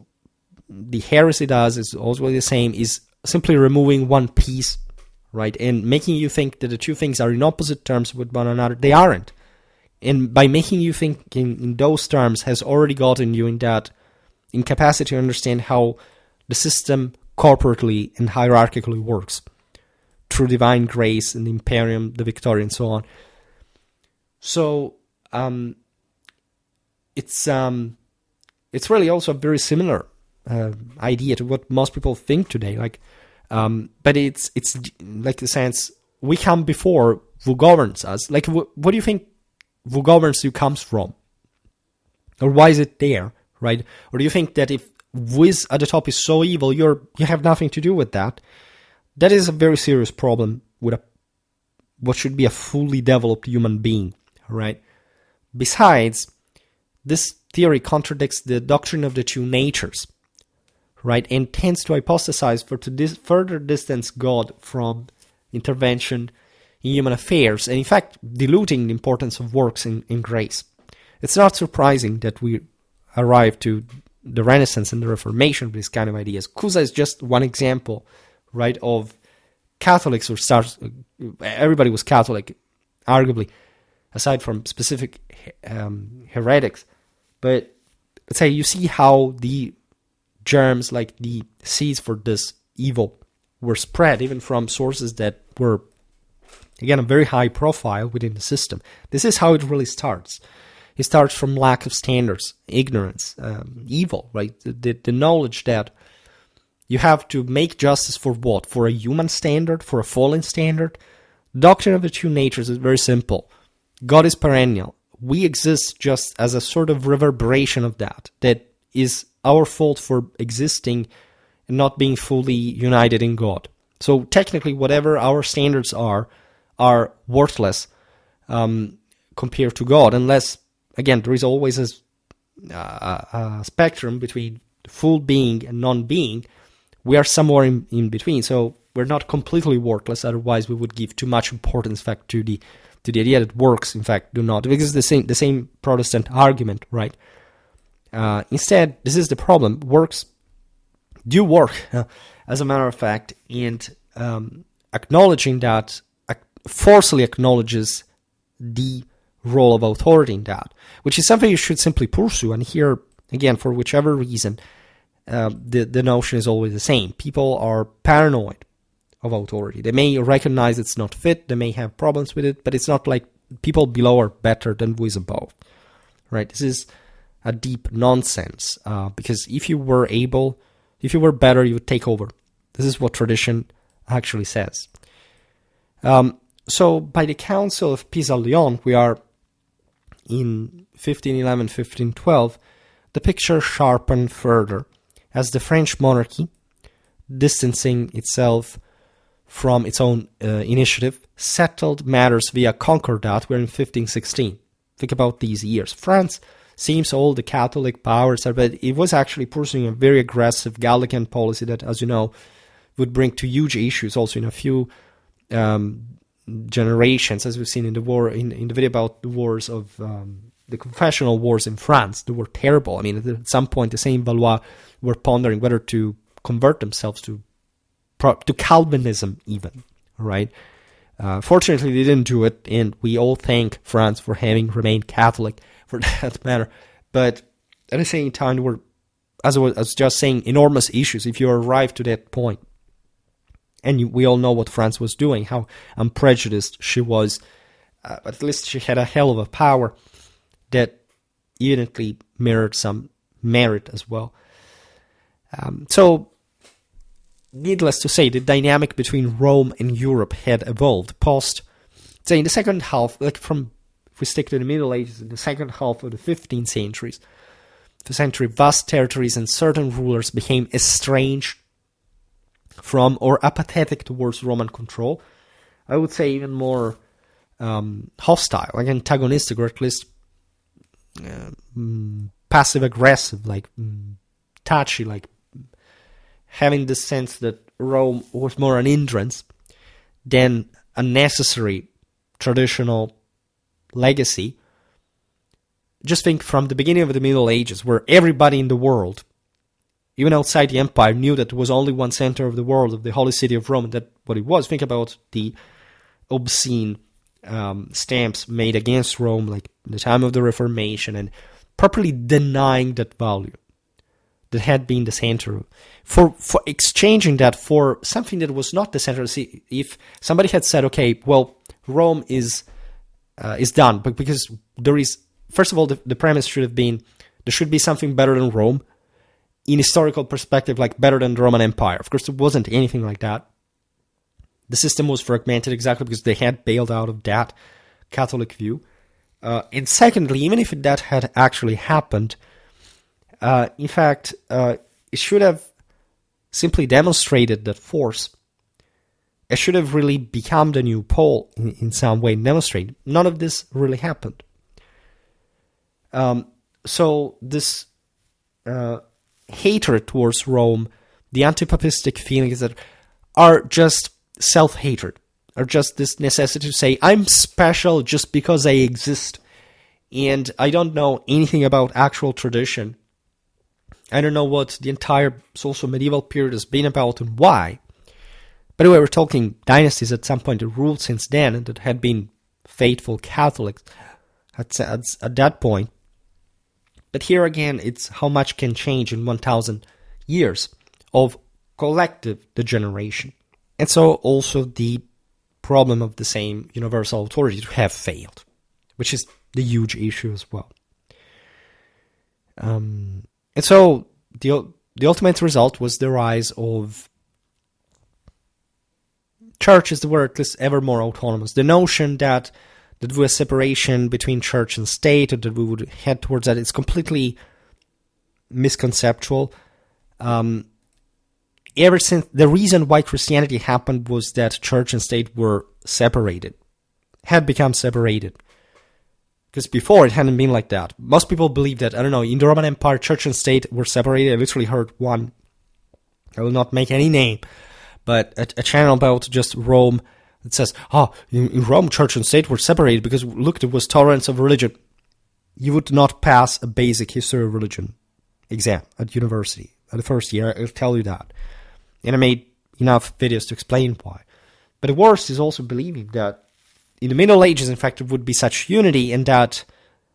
the heresy does is also the same, is simply removing one piece, right, and making you think that the two things are in opposite terms with one another. They aren't. And by making you think in those terms has already gotten you in that incapacity to understand how the system corporately and hierarchically works through divine grace and the imperium, the victoria, and so on. So it's really also a very similar idea to what most people think today. Like, but it's like the sense we come before who governs us. Like, what do you think who governs you comes from, or why is it there, right? Or do you think that if Wiz at the top is so evil, you have nothing to do with that? That is a very serious problem with what should be a fully developed human being, right? Besides, this theory contradicts the doctrine of the two natures, right? And tends to hypostasize further distance God from intervention in human affairs, and in fact, diluting the importance of works in grace. It's not surprising that we arrive to the Renaissance and the Reformation with these kind of ideas. Cusa is just one example, right, of Catholics who everybody was Catholic, arguably, aside from specific heretics. But let's say you see how the germs, like the seeds for this evil, were spread even from sources that were, again, a very high profile within the system. This is how it really starts. It starts from lack of standards, ignorance, evil, right? The knowledge that you have to make justice for what? For a human standard? For a fallen standard? The doctrine of the two natures is very simple. God is perennial. we exist just as a sort of reverberation of that is our fault for existing and not being fully united in God. So technically, whatever our standards are worthless compared to God, unless, again, there is always a spectrum between full being and non-being. We are somewhere in between, so we're not completely worthless. Otherwise, we would give too much importance, in fact, to the idea that works, in fact, do not, because it's the same Protestant argument, right? Instead, this is the problem. Works do work, as a matter of fact, and acknowledging that forcefully acknowledges the role of authority in that, which is something you should simply pursue. And here, again, for whichever reason, the notion is always the same. People are paranoid of authority. They may recognize it's not fit, they may have problems with it, but it's not like people below are better than who is above, right? This is a deep nonsense, because if you were better, you would take over. This is what tradition actually says. So by the Council of Pisa-Lyons, we are in 1511, 1512, the picture sharpened further as the French monarchy, distancing itself from its own initiative, settled matters via concordat. We're in 1516. Think about these years. France seems all the Catholic powers are, but it was actually pursuing a very aggressive Gallican policy that, as you know, would bring to huge issues also in a few generations, as we've seen in the war, in the video about the wars of the confessional wars in France. They were terrible. I mean, at some point, the same Valois were pondering whether to convert themselves to Calvinism even, right? Fortunately, they didn't do it, and we all thank France for having remained Catholic for that matter. But at the same time, there were, as I was just saying, enormous issues if you arrive to that point. And we all know what France was doing, how unprejudiced she was. But at least she had a hell of a power that evidently mirrored some merit as well. So, needless to say, the dynamic between Rome and Europe had evolved say, in the second half, like if we stick to the Middle Ages, in the second half of the 15th century, vast territories and certain rulers became estranged from or apathetic towards Roman control. I would say even more hostile, like antagonistic, or at least passive-aggressive, like touchy, like having the sense that Rome was more an hindrance than a necessary traditional legacy. Just think from the beginning of the Middle Ages, where everybody in the world, even outside the empire, knew that there was only one center of the world, of the holy city of Rome, and that what it was. Think about the obscene stamps made against Rome, like in the time of the Reformation, and properly denying that value that had been the center, for exchanging that for something that was not the center. See, if somebody had said, okay, well, Rome is done, but because there is, first of all, the premise should have been there should be something better than Rome, in historical perspective, like better than the Roman Empire. Of course, there wasn't anything like that. The system was fragmented exactly because they had bailed out of that Catholic view. And secondly, even if that had actually happened, in fact, it should have simply demonstrated that force. It should have really become the new pole in some way, demonstrated. None of this really happened. So this hatred towards Rome, the anti-papistic feelings that are just self-hatred, are just this necessity to say, I'm special just because I exist, and I don't know anything about actual tradition. I don't know what the entire social medieval period has been about and why. By the way, we're talking dynasties at some point that ruled since then and that had been faithful Catholics at that point. But here again, it's how much can change in 1,000 years of collective degeneration. And so also the problem of the same universal authority to have failed, which is the huge issue as well. And so the ultimate result was the rise of churches that were at least ever more autonomous. The notion that that there was separation between church and state, or that we would head towards that. It's completely misconceptual. Ever since the reason why Christianity happened was that church and state were separated, had become separated. Because before it hadn't been like that. Most people believe that, I don't know, in the Roman Empire, church and state were separated. I literally heard one, I will not make any name, but a channel about just Rome that says, in Rome, church and state were separated because, look, there was tolerance of religion. You would not pass a basic history of religion exam at university. At the first year, I'll tell you that. And I made enough videos to explain why. But the worst is also believing that in the Middle Ages, in fact, there would be such unity, and that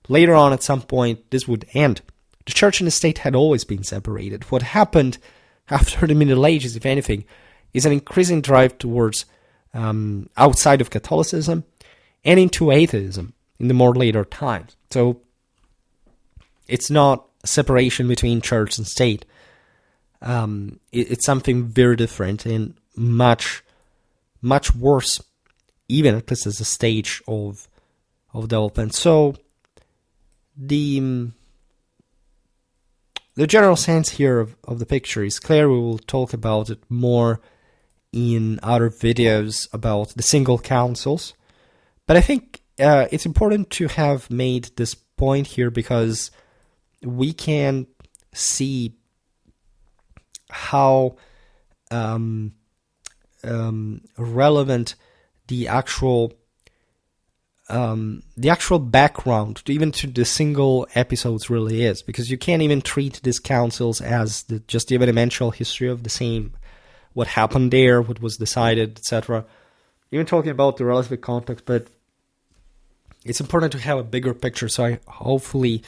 later on at some point this would end. The church and the state had always been separated. What happened after the Middle Ages, if anything, is an increasing drive towards outside of Catholicism and into atheism in the more later times. So it's not a separation between church and state. It's something very different and much, much worse, even at least as a stage of development. So the general sense here of the picture is clear. We will talk about it more in other videos about the single councils. But I think it's important to have made this point here because we can see how relevant the actual background, even to the single episodes, really is, because you can't even treat these councils as just the evidential history of the same, what happened there, what was decided, etc. Even talking about the relative context, but it's important to have a bigger picture. So I hopefully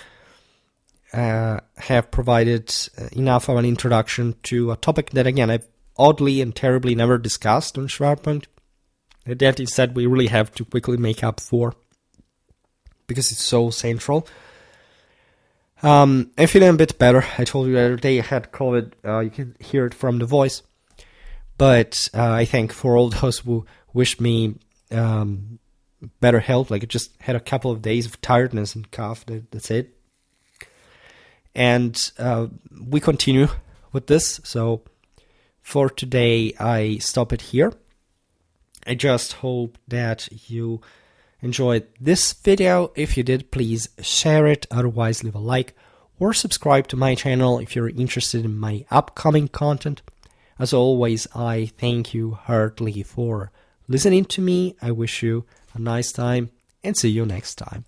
have provided enough of an introduction to a topic that, again, I've oddly and terribly never discussed on Schwerpunkt. That instead we really have to quickly make up for, because it's so central. I'm feeling a bit better. I told you the other day I had COVID. You can hear it from the voice. But I thank for all those who wished me better health. Like, I just had a couple of days of tiredness and cough. That's it. And we continue with this. So for today, I stop it here. I just hope that you enjoyed this video. If you did, please share it. Otherwise, leave a like or subscribe to my channel if you're interested in my upcoming content. As always, I thank you heartily for listening to me. I wish you a nice time and see you next time.